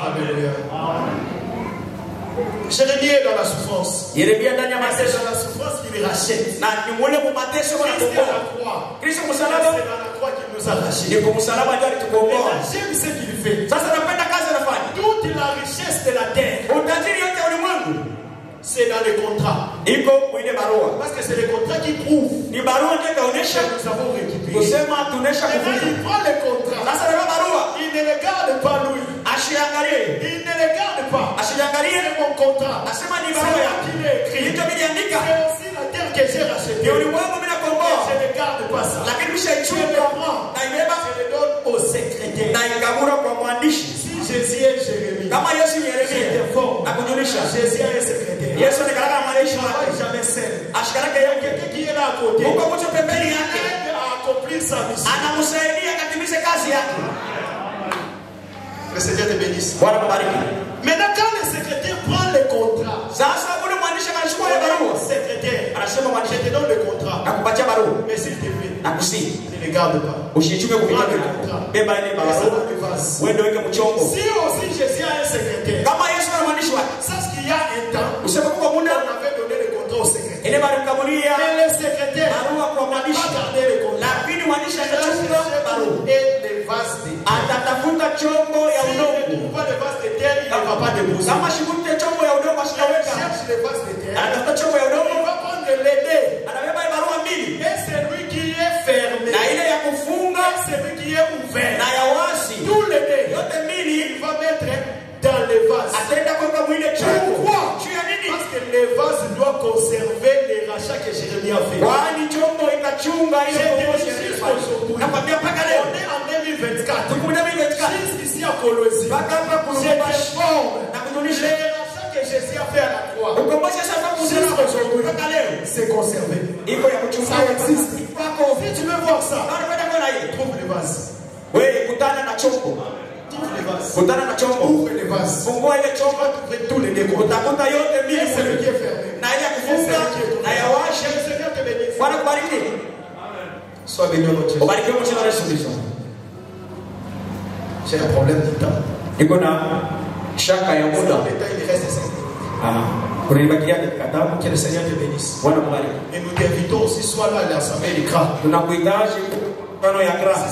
Alléluia. Jérémie est dans la souffrance. Yeremia ndani ya Mais c'est mateso dans la souffrance qu'il rachète. na ni mule mu mateso Christ est à wanakomboa. la croix. Kristo C'est msalaba dans la croix qu'il nous a rachés. ni kwa msalaba ndio alitukomboa. Maintenant, j'aime ce qu'il fait. Sasa napenda kazi anafanya. Toute la richesse de la terre, Utajiri yote ya ulimwengu c'est dans les contrats. iko kwenye barua. Parce que c'est les contrats qui prouvent Ni barua ndio que itaonyesha nous avons récupéré. kusema tunesha Maintenant, kuvuka. il prend les contrats. Sasa ndio barua Il ne les garde pas lui. ashiangalie. Il ne les garde pas. Ashiangalie C'est mon contrat. asema ni C'est barua moi ya qui l'ai écrit. ndio niliandika. C'est aussi la terre que j'ai rachetée. Ni ulimwengu mimi nakomboa. Je ne garde pas ça. Lakini Je mshaichunga le prends. na ibeba Je le donne au secrétaire. na ikagura kwa mwandishi. Si Jésus est Jérémie, Kama Yesu ni c'est Yeremia fort. na kujulisha Jésus est secrétaire. Yesu ni karaka mwandishi Il wake. travaille jamais seul. Ashikaraka yake Quelqu'un qui est là à côté, uko mtu pembeni yake aide à accomplir sa mission. anamsaidia akatimize kazi yake. Le Seigneur te bénisse. Bwana kubariki. Maintenant, quand le secrétaire prend le contrat, Sasa ule mwandishi anachukua ile barua secrétaire, anasema je mwandishi te donne le contrat. nakupatia barua Mais s'il te plaît, nakusii ne le garde pas. usichume kupita vitu. Beba ile Laisse-le barua dans le vase. uende weke mchongo. Si aussi Jésus a un secrétaire, Kama Yesu ana mwandishi wake sache qu'il y a un temps, useme kwa on muda avait donné le contrat au secrétaire. ile barikamulia Mais le secrétaire barua kwa n'a mwandishi, pas gardé le contrat. lakini mwandishi Il a atachukua barua cherché et les vases de terre. atatafuta chombo ya S'il ne udongo. trouve pas les vases de terre, il ne va pas déposer. Kama shikute chombo ya udongo Il ashikaweka, cherche les vases de terre. anatafuta chombo ya Il udongo, va prendre l'aider. anabeba ile barua mbili Et celui qui est fermé, na ile ya kufunga et celui qui est ouvert, na ya wazi, tout l'aider, yote mbili il va mettre dans les vases. ataenda kuweka mwile chombo. Pourquoi? Juu ya nini? Parce que les vases doivent conserver les rachats que Jérémie a fait. Kwani chombo itachunga ile ukombozi aliyofanya. Nakwambia mpaka leo On est en 2024. tuko ndani ya katika Jusqu'ici à Colosie. mpaka hapa Je kulumbashi t'informe. na kujulisha Les rachats que Jésus a fait à la croix, ukombozi sasa kwa kuzina mpaka leo c'est conservé. iko ya kuchunga Ça existe. kwako. Si tu veux voir ça, Unapenda kuona hiyo? trouve les vases. Wewe kutana na chombo, Trouve les vases. kutana na chombo, Ouvre les vases. fungua ile Tu chombo, vas trouver tous les décomptes. utakuta yote mbili. Sois béni au nom de Jésus. J'ai un problème de temps. Le temps, il reste 5 minutes. Que le Seigneur te bénisse. Et nous t'invitons aussi, sois là à l'Assemblée du Crâne. Si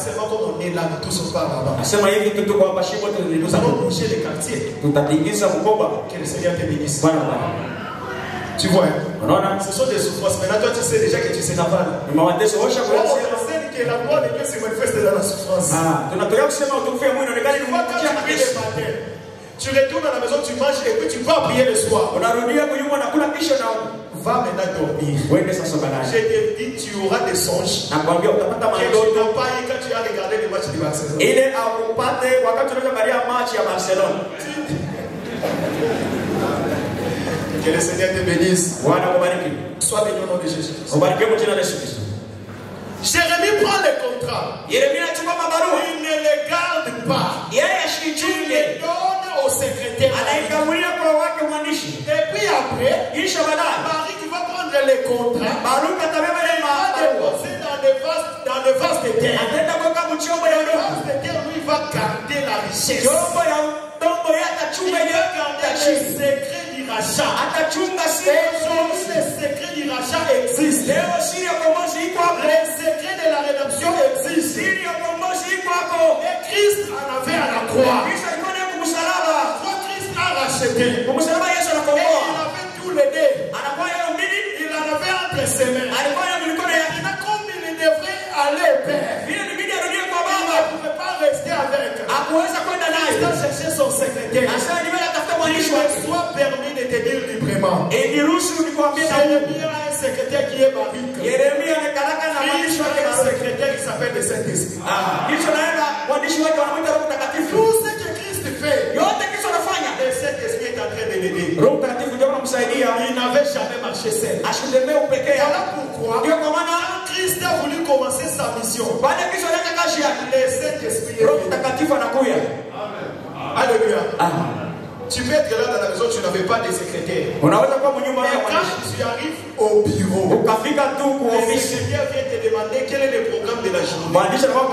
seulement comme on est là, nous tous on part là-bas. Nous allons bouger les quartiers. Que le Seigneur te bénisse. Tu vois, ce sont des souffrances. Maintenant, toi, tu sais déjà que tu sais la balle. On enseigne que la gloire de Dieu se manifeste dans la souffrance. Tu retournes à la maison, tu manges et puis tu vas prier le soir. Va maintenant dormir. Je te dis, tu auras des songes que tu n'as pas eu quand tu as regardé le match de Barcelone. Que le Seigneur te bénisse. Sois béni au nom de Jésus. Jérémie prend le contrat. Il ne le garde pas. Il le donne au secrétaire. Et puis après, Marie qui va prendre le contrat, va déposer dans le vase de terre. Le vase de terre, lui, va garder la richesse. Il va garder le secret du rachat. Aujourd'hui, le secret du rachat existe. Le secret de la rédemption existe. Et Christ en avait à la croix. Christ a racheté. Et il avait tous les deux. Il en avait entre ses mains. Maintenant, comme il devrait aller au Père, il ne pouvait pas rester avec. Il a cherché son secrétaire. Il soit permis de te dire librement. Jérémie a un secrétaire qui est Baruch. Christ a un secrétaire qui s'appelle le Saint-Esprit. Tout ce que Christ fait, le Saint-Esprit est en train de l'aider. Il n'avait jamais marché seul. Voilà pourquoi Christ a voulu commencer sa mission. Le Saint-Esprit est venu. Alléluia. Tu peux être là dans la maison, tu n'avais pas de secrétaire. Mais quand tu arrives au bureau, le secrétaire vient te demander quel est le programme de la journée. Tu vas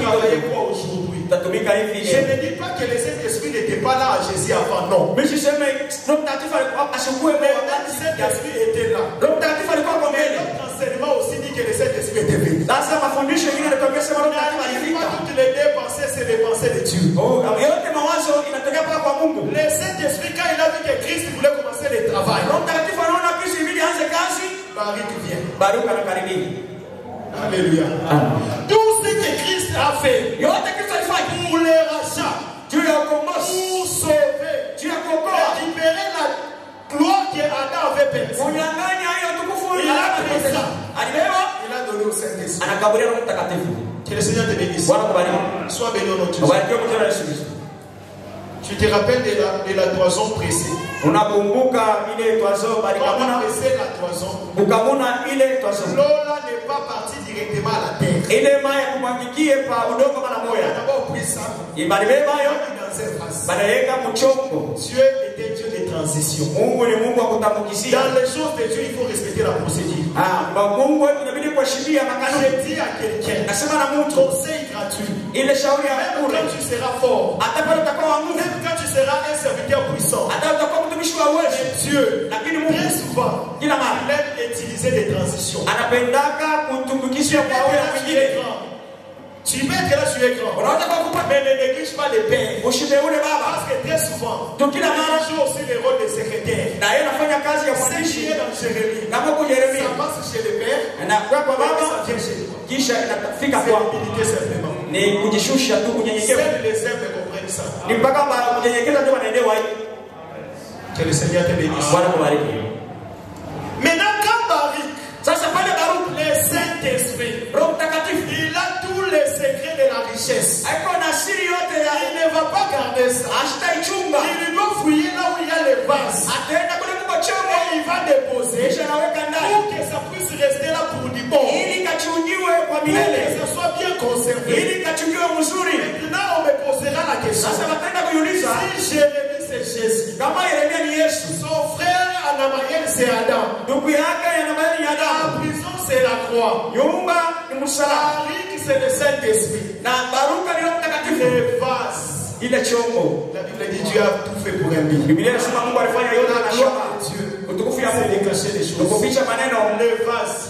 travailler quoi aujourd'hui? Je ne dis pas que le Saint-Esprit n'était pas là à Jésus avant, non. Mais le Saint-Esprit était là. L'enseignement aussi dit que le Saint-Esprit était venu. Pas toutes les deux pensées, c'est les pensées de Dieu. Le Saint-Esprit, quand il a vu que Christ voulait commencer le travail, Baruch vient. Alléluia. Tout ce que Christ a fait pour les rachats, pour sauver, récupérer la gloire qu'Adam avait perdue, il a pris ça. Il a donné au Saint-Esprit. Que le Seigneur te bénisse. Sois béni au nom de Jésus. Tu te rappelles de la toison pressée. On a pressé la toison. L'eau n'est pas partie directement à la terre. On a d'abord pris ça. Dieu était Dieu de transition. Dans les choses de Dieu, il faut respecter la procédure. Je dis à quelqu'un, conseil gratuit. Même quand tu seras fort, même quand tu seras un serviteur puissant, Dieu, très souvent, il aime utiliser des transitions. Tu peux être là sur l'écran, mais ne néglige pas les pères. Parce que très souvent, il joue aussi le rôle de secrétaire. C'est qui est dans Jérémie. Ça passe chez les pères, mais ça vient chez toi. C'est l'humilité simplement. Seuls les hommes comprennent ça. Que le Seigneur te bénisse. Maintenant, quand Baruch, ça s'appelle le Saint-Esprit, il a tous les secrets de la richesse. Il ne va pas garder ça. Il doit fouiller là où il y a les vases. Et il va déposer pour que ça puisse rester là pour du bon. Pour que ça soit bien conservé. Maintenant, on me posera la question. Si Jérémie c'est Jésus, son frère en Nathanaël c'est Adam. La prison c'est la croix. Barik c'est le Saint-Esprit. Les vases. La Bible dit Dieu a tout fait pour un but. La gloire de Dieu. C'est de cacher les choses. Les vases.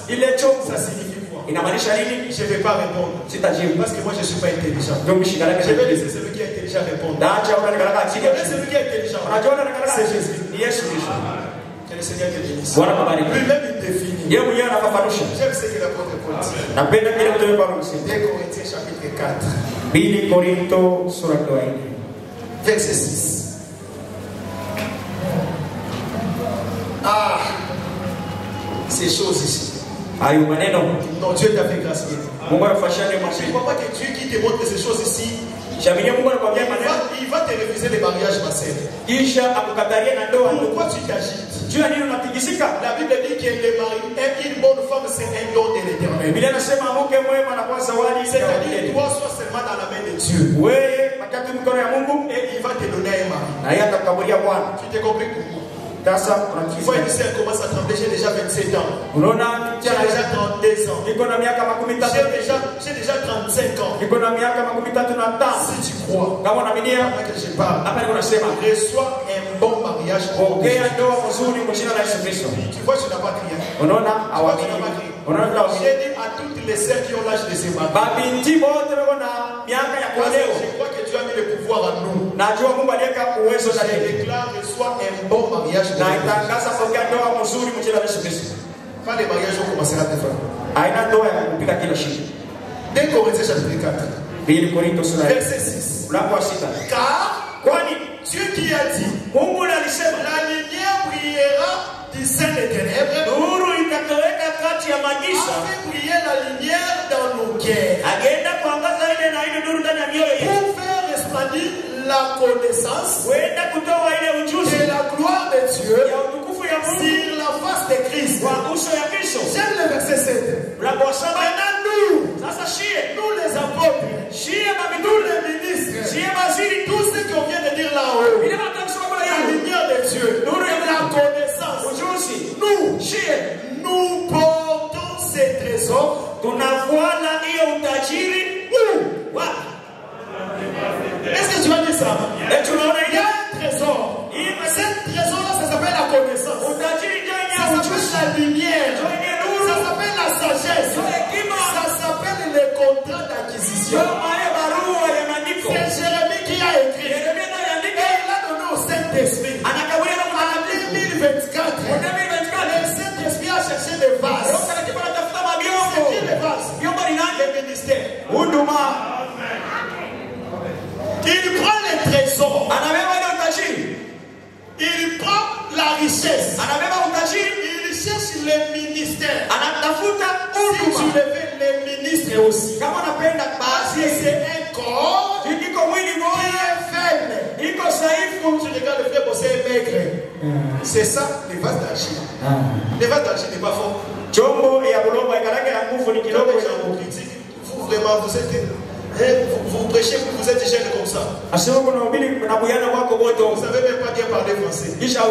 Ça signifie quoi? Je ne vais pas répondre. Parce que moi je ne suis pas intelligent. Je vais laisser celui qui est intelligent répondre. Celui qui est intelligent. C'est Jésus. Que le Seigneur te bénisse. Lui-même il définit. J'aime ce que l'apôtre Paul dit. 2 Corinthiens chapitre 4. Verset 6. Ah, ces choses ici. Non, Dieu t'a fait grâce. Je ne crois pas que Dieu qui te montre ces choses ici, il va te refuser les mariages, ma sœur. Pourquoi tu t'agites? La Bible dit que le mari est une bonne femme, c'est un don de l'Éternel. C'est-à-dire, toi, sois seulement dans la main de Dieu. Et il va te donner un mari. Tu t'es compris pourquoi? Tu vois, ici, elle commence à trembler. J'ai déjà 27 ans. J'ai déjà 32 ans. J'ai déjà 35 ans. Si tu crois, que je parle, reçois un bon mariage. Tu vois, tu n'as pas crié. J'ai dit à toutes les sœurs qui ont l'âge de se marier. Je crois que Dieu a mis le pouvoir en nous. Je déclare, reçois un bon mariage. Quand les mariages vont commencer à te faire. 2 Corinthiens chapitre 4. Verset 6. Car Dieu qui a dit, la lumière brillera du sein des ténèbres, a fait briller la lumière dans nos cœurs pour faire resplendir la connaissance de la gloire de Dieu sur la face de Christ. J'aime le verset 7. Maintenant nous les apôtres, nous les ministres, tous ceux qui vient de dire là-haut, la lumière de Dieu, la connaissance, nous portons ces trésors. Est-ce que tu vas dire ça? Il y a un trésor. Ce trésor-là, ça s'appelle la connaissance. Ça s'appelle la lumière. Ça s'appelle la sagesse. Ça s'appelle les contrats d'acquisition. C'est Jérémie qui a écrit. Et il a donné au Saint-Esprit. En 2024, le Saint-Esprit a cherché des vases. C'est qui les vases? Les ministères. Il prend les trésors. Il prend la richesse. Il cherche les ministères. Si tu le fais, les ministres aussi. Parce que c'est un corps qui est faible. Tu regardes le frère bosser maigre. C'est ça, les vases d'argile. Les vases d'argile n'est pas fort. Vous vraiment, vous êtes... Vous prêchez, vous êtes jeune comme ça. Vous savez même pas bien parler français. La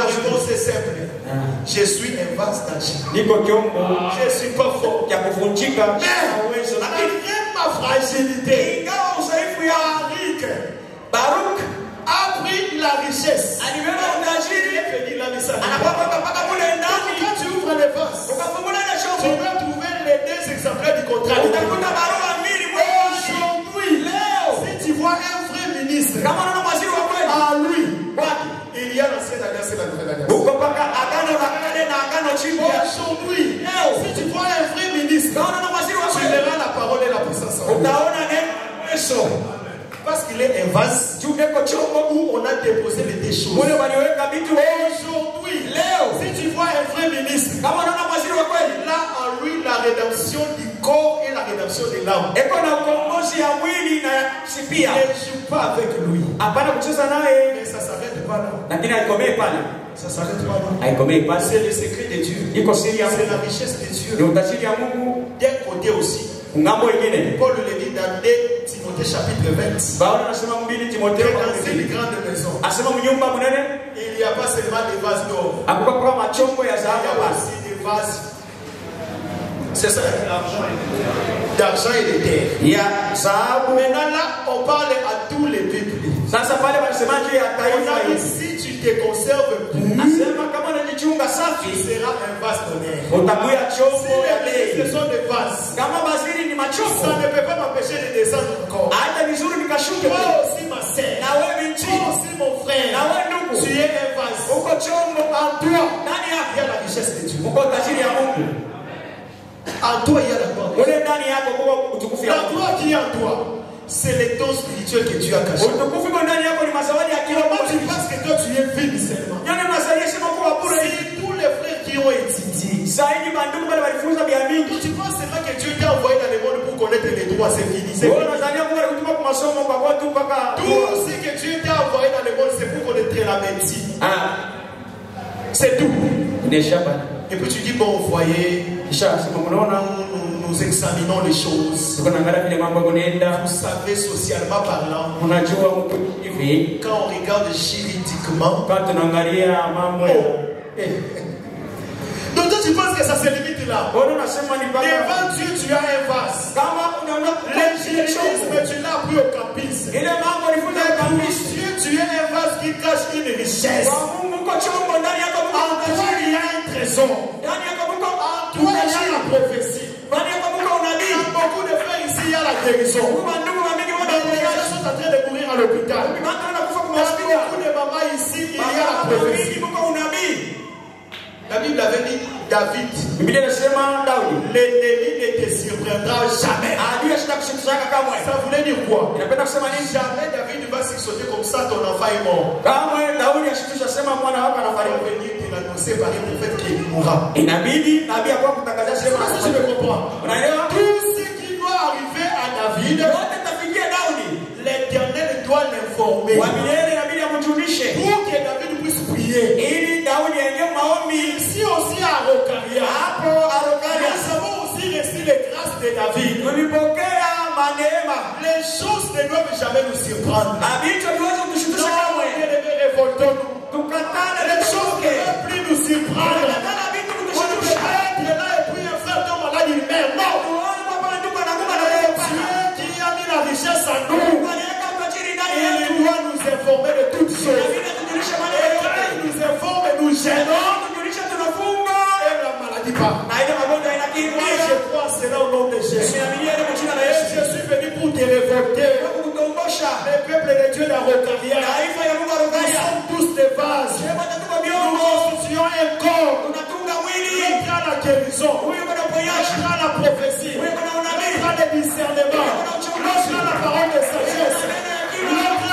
réponse est simple. Je suis un vase d'argile. Je ne suis pas fort. Mais malgré ma fragilité, Baruch a pris la richesse. Quand tu ouvres les vases, tu vas trouver les 2 exemplaires du contrat. Si tu vois un vrai ministre, à lui, il y a l'ancienne alliance et la nouvelle alliance. Aujourd'hui, si tu vois un vrai ministre, tu verras la parole et la puissance. Parce qu'il est un vase où on a déposé les 2 choses. Aujourd'hui, si tu vois un vrai ministre, là en lui la rédemption du corps et la rédemption de l'âme. Ne joue pas avec lui. Mais ça s'arrête pas là. Ça s'arrête pas là. C'est le secret de Dieu. C'est la richesse de Dieu. D'un côté aussi. Paul le dit dans 2 Timothée chapitre 20. Dans une grande maison, il n'y a pas seulement des vases d'or, il y a aussi des vases. C'est ça, d'argent et de terre. Maintenant là, on parle à tous les peuples. Si tu te conserves pur, tu seras un vase d'honneur. Si ce sont des vases, ça ne peut pas m'empêcher de descendre encore. Toi aussi ma sœur, toi aussi mon frère, tu es un vase. En toi, il y a la richesse de Dieu. En toi, il y a la gloire. La gloire qui est en toi, c'est les dons spirituels que Dieu a cachés. Comment tu penses que toi tu es vide seulement? C'est tous les frères qui ont étudié. Tu penses seulement que Dieu t'a envoyé dans le monde pour connaître les droits, c'est fini. Tout ce que Dieu t'a envoyé dans le monde, c'est pour connaître la médecine. C'est tout. Et puis tu dis, bon, vous voyez, nous examinons les choses. Vous savez, socialement parlant, quand on regarde juridiquement, donc toi tu penses que ça se limite là. Devant Dieu tu as un vase. L'ingénierisme tu l'as pris au campus. Et pour Dieu tu es un vase qui cache une richesse. En toi il y a un trésor. En toi il y a la prophétie. Dans beaucoup de frères ici il y a la guérison. Les gens sont en train de mourir à l'hôpital. Dans beaucoup de mamans ici il y a la prophétie. La Bible avait dit David, l'ennemi ne te surprendra jamais. Ça voulait dire quoi? Jamais David va s'exaucer comme ça, ton enfant est mort. Il va venir te l'annoncer par un prophète qu'il mourra. Je me comprends. Tout ce qui doit arriver à David, l'Éternel doit l'informer pour que David puisse prier. Ici aussi à Rocaria, nous avons aussi reçu les grâces de David. Les choses ne doivent jamais nous surprendre. Non, révoltons-nous. Les choses ne doivent plus nous surprendre. On ne peut pas être là et puis un frère tombe malade, il meurt. Non. Dieu qui a mis la richesse en nous, il doit nous informer de toutes choses. Et quand il nous informe et nous gênons, et la maladie part. Moi je crois cela au nom de Jésus. Je suis venu pour te révolter. Les peuples de Dieu de Rocaria, nous sommes tous des vases. Nous constituons un corps. Notre la guérison, notre la prophétie, notre le discernement, notre la parole de sagesse, notre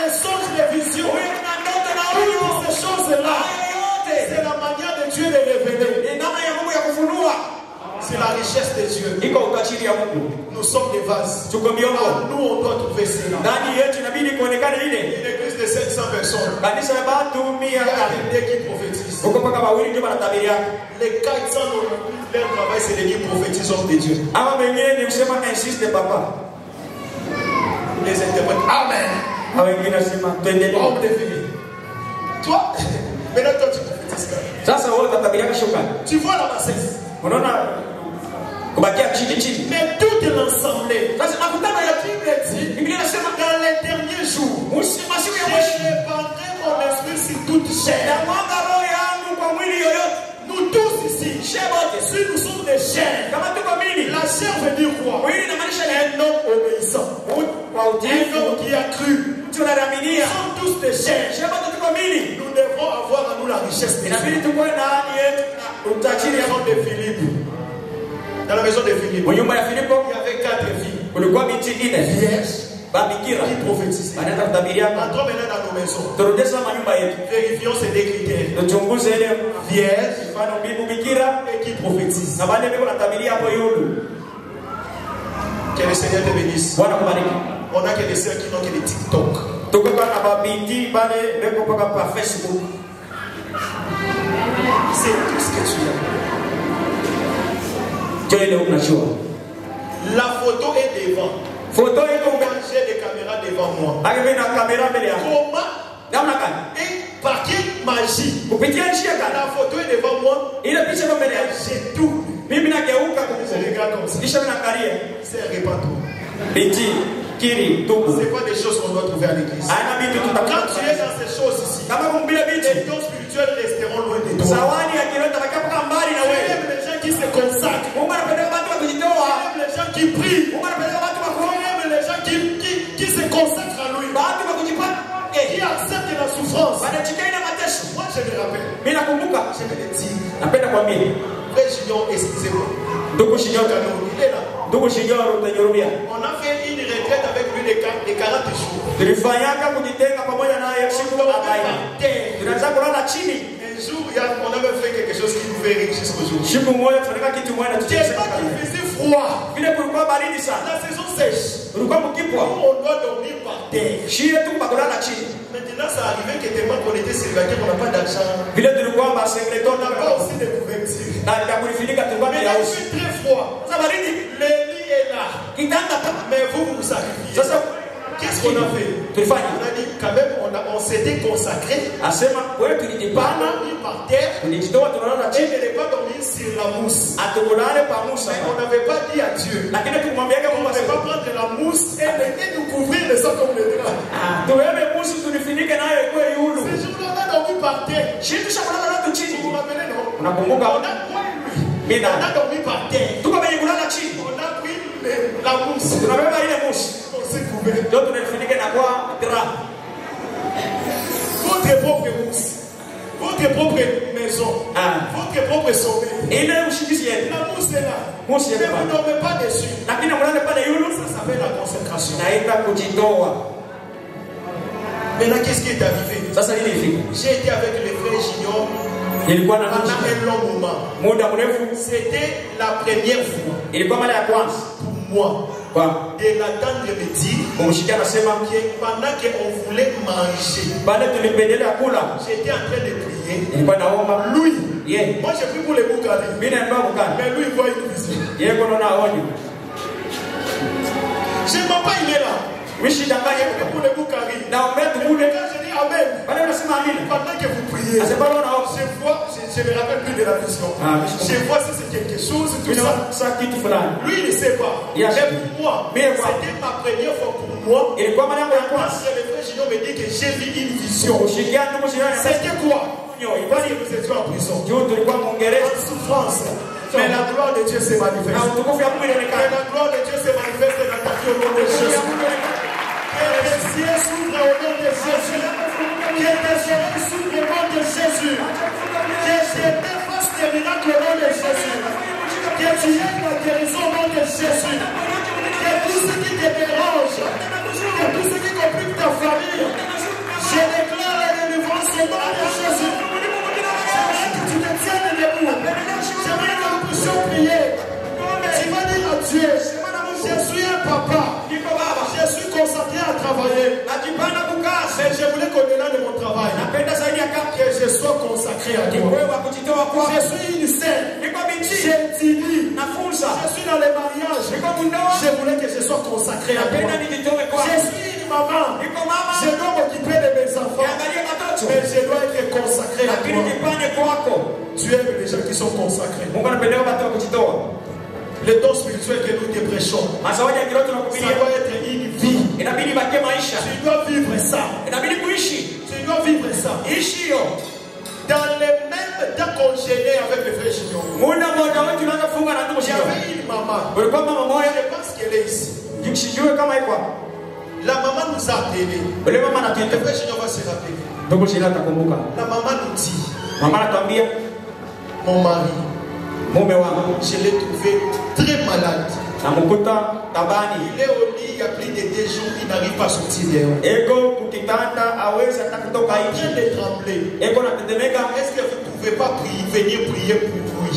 les songes, les visions. Toutes ces choses-là, c'est la manière de Dieu de révéler. C'est la richesse de Dieu. Nous sommes des vases. Nous, on doit trouver cela. Une église de 700 personnes. Il y a des qui prophétisent. Les 400 leur travail, c'est les qui prophétisent de Dieu. Les interprètes. Amen. Homme de vie. Toi, maintenant toi tu prophétises. Tu vois la bassesse. Mais tout est l'ensemble. Dans les derniers jours, je répandrai mon esprit sur toute chair. Nous tous ici, si nous sommes des chairs, la chair veut dire quoi? Un homme obéissant, un homme qui a cru. Nous sommes tous des chairs. Nous devrons avoir à nous la richesse de Dieu. Dans la maison de Philippe, il y avait 4 filles. Vierges. Qui prophétisaient. Entrons maintenant dans nos maisons. Vérifions ces 2 critères. Vierges et qui prophétisent. Que le Seigneur te bénisse. On a que des sœurs qui n'ont que des TikTok. C'est tout ce que tu as. La photo est devant. Photo est comme j'ai des caméras devant moi. Comment? Et par quelle magie? La photo est devant moi. J'ai tout. C'est les gars comme ça. C'est répandu. C'est pas des choses qu'on doit trouver à l'église. Quand tu es dans ces choses ici, les dons spirituels resteront loin de toi. Tu aimes les gens qui se consacrent. Tu aimes les gens qui prient. Tu aimes les gens qui se consacrent à lui. Et qui acceptent la souffrance. Moi je me rappelle. Je me le dis. Frère Junior, excusez-moi. Il est là. On a fait une retraite avec lui de 40 jours. Un jour, on avait fait quelque chose qui nous fait rire jusqu'au jour. Tellement qu'il faisait froid. La saison sèche. On doit dormir par terre. Maintenant, ça arrivait que tellement qu'on était célibataire, on n'a pas d'argent. On n'a pas aussi de couverture. Mais il fait très froid. Le lit est là. Mais vous vous sacrifiez. Qu'est-ce qu'on a fait? On a dit quand même, on s'était consacré. On a dormi par terre. Et ne pas dormir sur la mousse. Mais on n'avait pas dit à Dieu. On ne devait pas prendre la mousse et nous couvrir le sang comme le drap. Ce jour-là, on a dormi par terre. Vous vous rappelez, non? On a dormi par terre. On a pris la mousse. On s'est couvert. Votre propre mousse, votre propre maison, votre propre sommeil. La mousse est là. Mais vous ne dormez pas dessus. Ça s'appelle la consécration. Maintenant, qu'est-ce qui est arrivé? J'ai été avec les frères Junior pendant un long moment. C'était la première fois pour moi de l'attendre me dire que pendant qu'on voulait manger, j'étais en train de prier. Lui, moi j'ai pris pour les Boukari, mais lui il voit une vision. Je ne m'en pas, il est là. Oui, je suis d'accord pour les Boukari. Quand je dis Amen, pendant que vous priez, je me rappelle plus de la vision. Je vois si c'est quelque chose, tout ça. Lui, il ne sait pas. Mais pour moi, c'était ma première fois pour moi. Et quand le frère Junior me dit que j'ai vu une vision, c'était quoi? Parce que nous étions en prison, en souffrance. Mais la gloire de Dieu s'est manifestée. Mais la gloire de Dieu s'est manifestée dans ta vie au nom de Jésus. Que les cieux s'ouvrent au nom de Jésus. Que tes oreilles s'ouvrent au nom de Jésus. Que je te fasse des miracles au nom de Jésus. Que tu aies la guérison au nom de Jésus. Que tout ce qui te dérange, que tout ce qui complique ta famille, je déclare la délivrance au nom de Jésus. J'aimerais que tu te tiennes debout. J'aimerais que nous puissions prier. Tu vas dire à Dieu, je suis un papa. Je suis consacré à travailler. Mais je voulais qu'au-delà de mon travail, que je sois consacré à toi. Je suis une sœur. Je dis, je suis dans les mariages. Je voulais que je sois consacré à toi. Je suis une maman. Je dois m'occuper de mes enfants. Mais je dois être consacré à toi. Tu aimes les gens qui sont consacrés. Le don spirituel que nous te prêchons, ça doit être une vie. Tu dois vivre ça. Tu dois vivre ça. Dans les mêmes temps qu'on gênait avec le frère Junior, j'avais une maman. Je pense qu'elle est ici. La maman nous a appelés. Le frère Junior va se rappeler. La maman nous dit, mon mari, je l'ai trouvé très malade. Il est au lit, il y a plus de 2 jours, il n'arrive pas à sortir dehors. Il est en train de trembler. Est-ce que vous ne pouvez pas venir prier pour lui?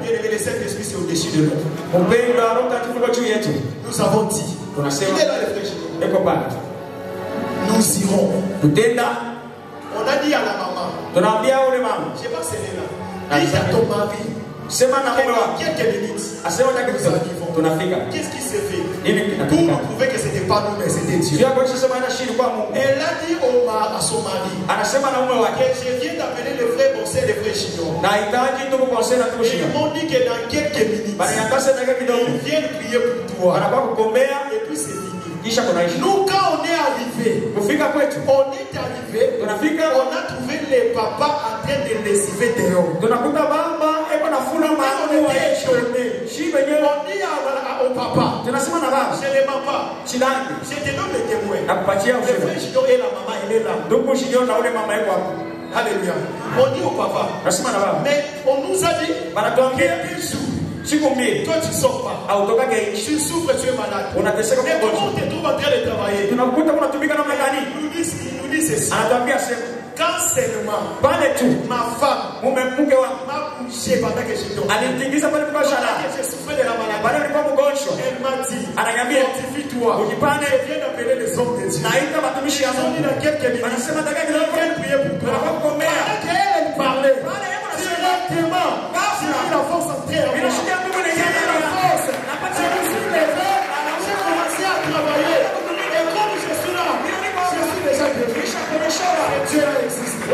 Bien aimé, le Saint-Esprit c'est au-dessus de nous. Nous avons dit, il est là le frère. Nous irons. On a dit à la maman, je sais pas si elle est là. Dis à ton mari quelques minutes, qu'est-ce qui s'est fait pour prouver que ce n'était pas nous mais c'était Dieu? Elle a dit à son mari que je viens d'appeler le frère Bossé et le frère Chignon. Ils m'ont dit que dans quelques minutes ils viennent prier pour toi et puis c'est fini. Nous quand on est arrivé, on a trouvé les papas en train de lessiver dehors. On dit au papa, je ne mens pas, je te donne le témoin. Le frère Chignon et la maman, il est là. Alléluia. On dit au papa, mais on nous a dit quelques jours. Toi tu ne sors pas. Tu souffres, tu es malade. Mais comment on te trouve en train de travailler? Il nous dit ceci. Quand seulement ma femme m'a couché pendant que je dormais, que je souffrais de la maladie, elle m'a dit, fortifie-toi, je viens d'appeler les hommes de Dieu. Ils ont dit dans quelques minutes, ils viennent prier pour toi. Pendant qu'elle parlait, directement, j'ai mis la force en terre. J'ai mis la force. Je me suis levé, j'ai commencé à travailler. Et comme je suis là, je suis déjà guéri. Dieu existe. Il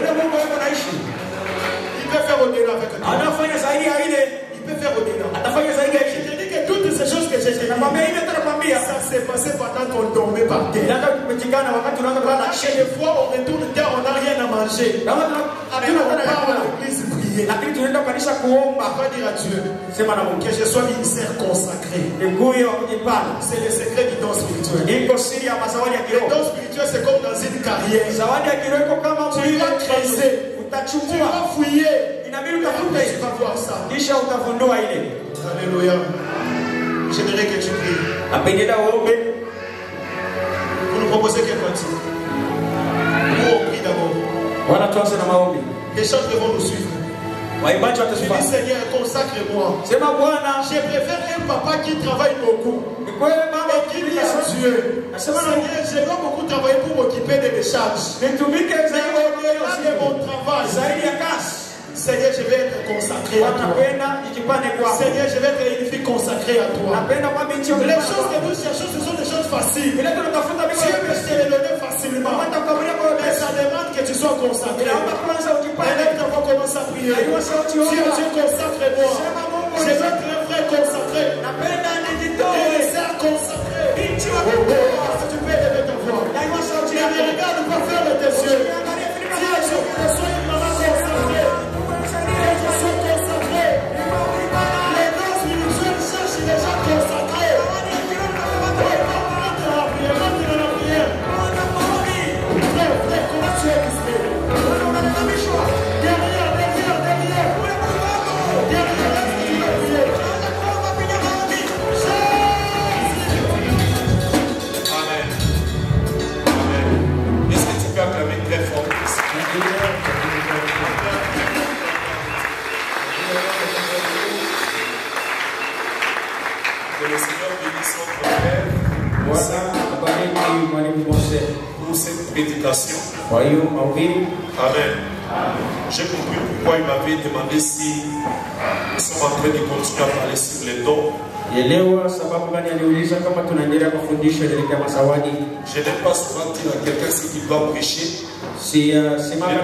peut faire au-delà avec toi. Il peut faire au-delà. Je te dis que toutes ces choses que j'ai dit, ça s'est passé pendant qu'on dormait par terre. Chaque fois on retourne terre, on n'a rien à manger. Et on part à l'église prier. On va dire à Dieu que je sois ministère consacré. C'est le secret du don spirituel. Le don spirituel c'est comme dans une carrière. Tu vas creuser, tu vas fouiller. Tu vas voir ça. Alléluia. J'aimerais que tu pries. Vous nous proposez quel cantique? Nous on prie d'abord. Les chants vont nous suivre. Je dis Seigneur, consacre-moi. Je préfère un papa qui travaille beaucoup et qui dit à Dieu, Seigneur, je dois beaucoup travailler pour m'occuper de mes charges. Mais au-delà de mon travail, Seigneur, je vais être consacré à toi. Seigneur, je vais être une fille consacrée à toi. Les choses que nous cherchons, ce sont des choses faciles. Dieu peut te les donner facilement. Mais ça demande que tu sois consacré. Et là, nous avons commencé à prier. Dieu, consacre-moi. Je vais être un vrai consacré. Et c'est consacré. Si tu peux lever ta voix. Ne regarde pas faire de tes yeux. Dis à Dieu que je sois une maman consacrée. Pour cette prédication. Amen. J'ai compris pourquoi il m'avait demandé si nous sommes en train de continuer à parler sur les dons. Je n'aime pas souvent dire à quelqu'un ce qu'il doit prêcher. J'ai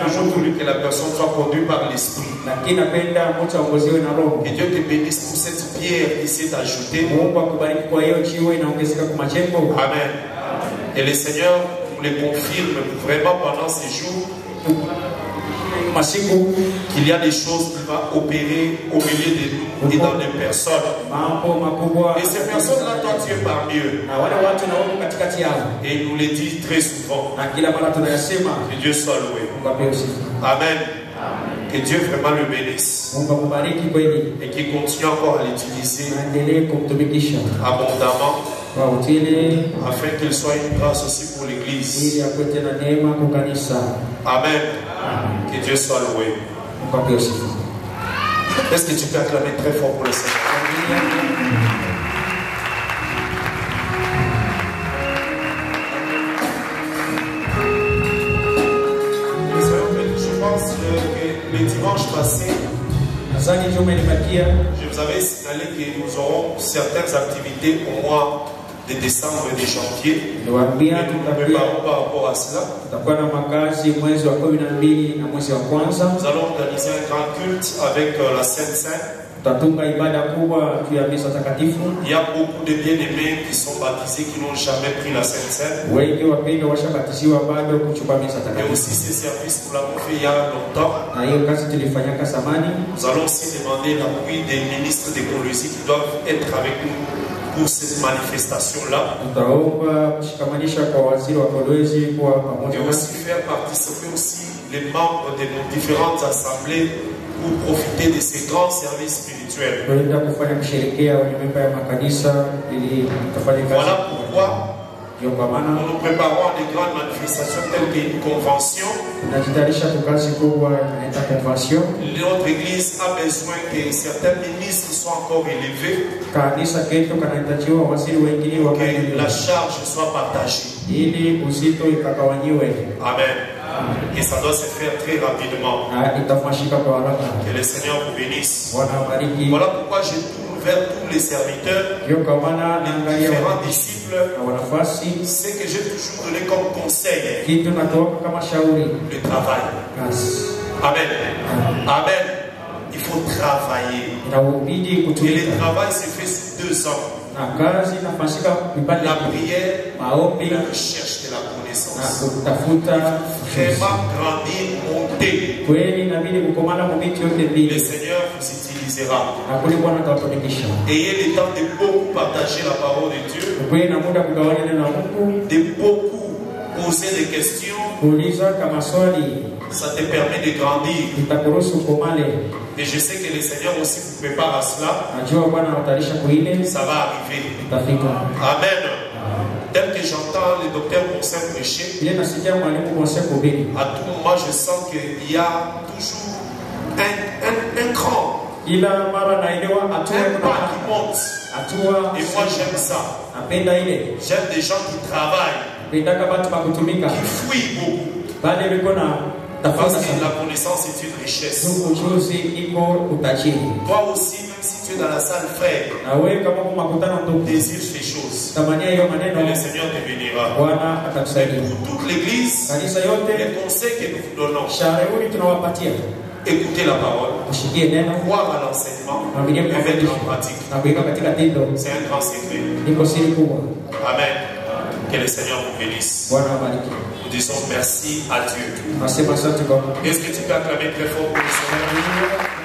toujours voulu que la personne soit conduite par l'esprit. Que Dieu te bénisse pour cette pierre qui s'est ajoutée. Amen. Et le Seigneur nous le confirme vraiment pendant ces jours qu'il y a des choses qui vont opérer au milieu de nous et dans les personnes. Et ces personnes-là, toi tu es parmi eux. Et il nous le dit très souvent. Que Dieu soit loué. Amen. Que Dieu vraiment le bénisse. Et qu'il continue encore à l'utiliser abondamment. Afin qu'il soit une grâce aussi pour l'église. Amen. Que Dieu soit loué. Est-ce que tu peux acclamer très fort pour le Seigneur? Je pense que le dimanche passé, Je vous avais signalé que nous aurons certaines activités au mois de décembre et de janvier. Nous nous préparons par rapport à cela. Nous allons organiser un grand culte avec la Sainte Seine. Il y a beaucoup de bien-aimés qui sont baptisés qui n'ont jamais pris la Sainte Seine. Et aussi ces services nous l'avons fait il y a longtemps. Nous allons aussi demander l'appui des ministres d'écologie qui doivent être avec nous pour cette manifestation-là. Et aussi faire participer aussi les membres de nos différentes assemblées pour profiter de ces grands services spirituels. Voilà pourquoi nous nous préparons à des grandes manifestations telles qu'une convention. Notre église a besoin que certains ministres soient encore élevés, que la charge soit partagée. Amen. Et ça doit se faire très rapidement. Que le Seigneur vous bénisse. Voilà pourquoi je tourne vers tous les serviteurs, les différents disciples. C'est que j'ai toujours donné comme conseil le travail. Amen. Amen. Il faut travailler. Et le travail se fait sur 2 ans. La prière et la recherche de la connaissance. Vraiment grandir, monter. Le Seigneur vous utilisera. Ayez le temps de beaucoup partager la parole de Dieu, de beaucoup poser des questions. Ça te permet de grandir. Et je sais que le Seigneur aussi vous prépare à cela. Ça va arriver. Amen. Tel que j'entends le docteur Ponsin prêcher, à tout moment je sens qu'il y a toujours un cran, un pas qui monte. Et moi j'aime ça. J'aime des gens qui travaillent, qui fouillent beaucoup. Parce que la connaissance est une richesse. Toi aussi, même si tu es dans la salle, frère, désire ces choses. Et le Seigneur te bénira. Pour toute l'église, les conseils que nous vous donnons: écoutez la parole, croire à l'enseignement et mettre en pratique. C'est un grand secret. Amen. Que le Seigneur vous bénisse. Nous disons merci à Dieu. Est-ce que tu peux acclamer très fort pour le Seigneur?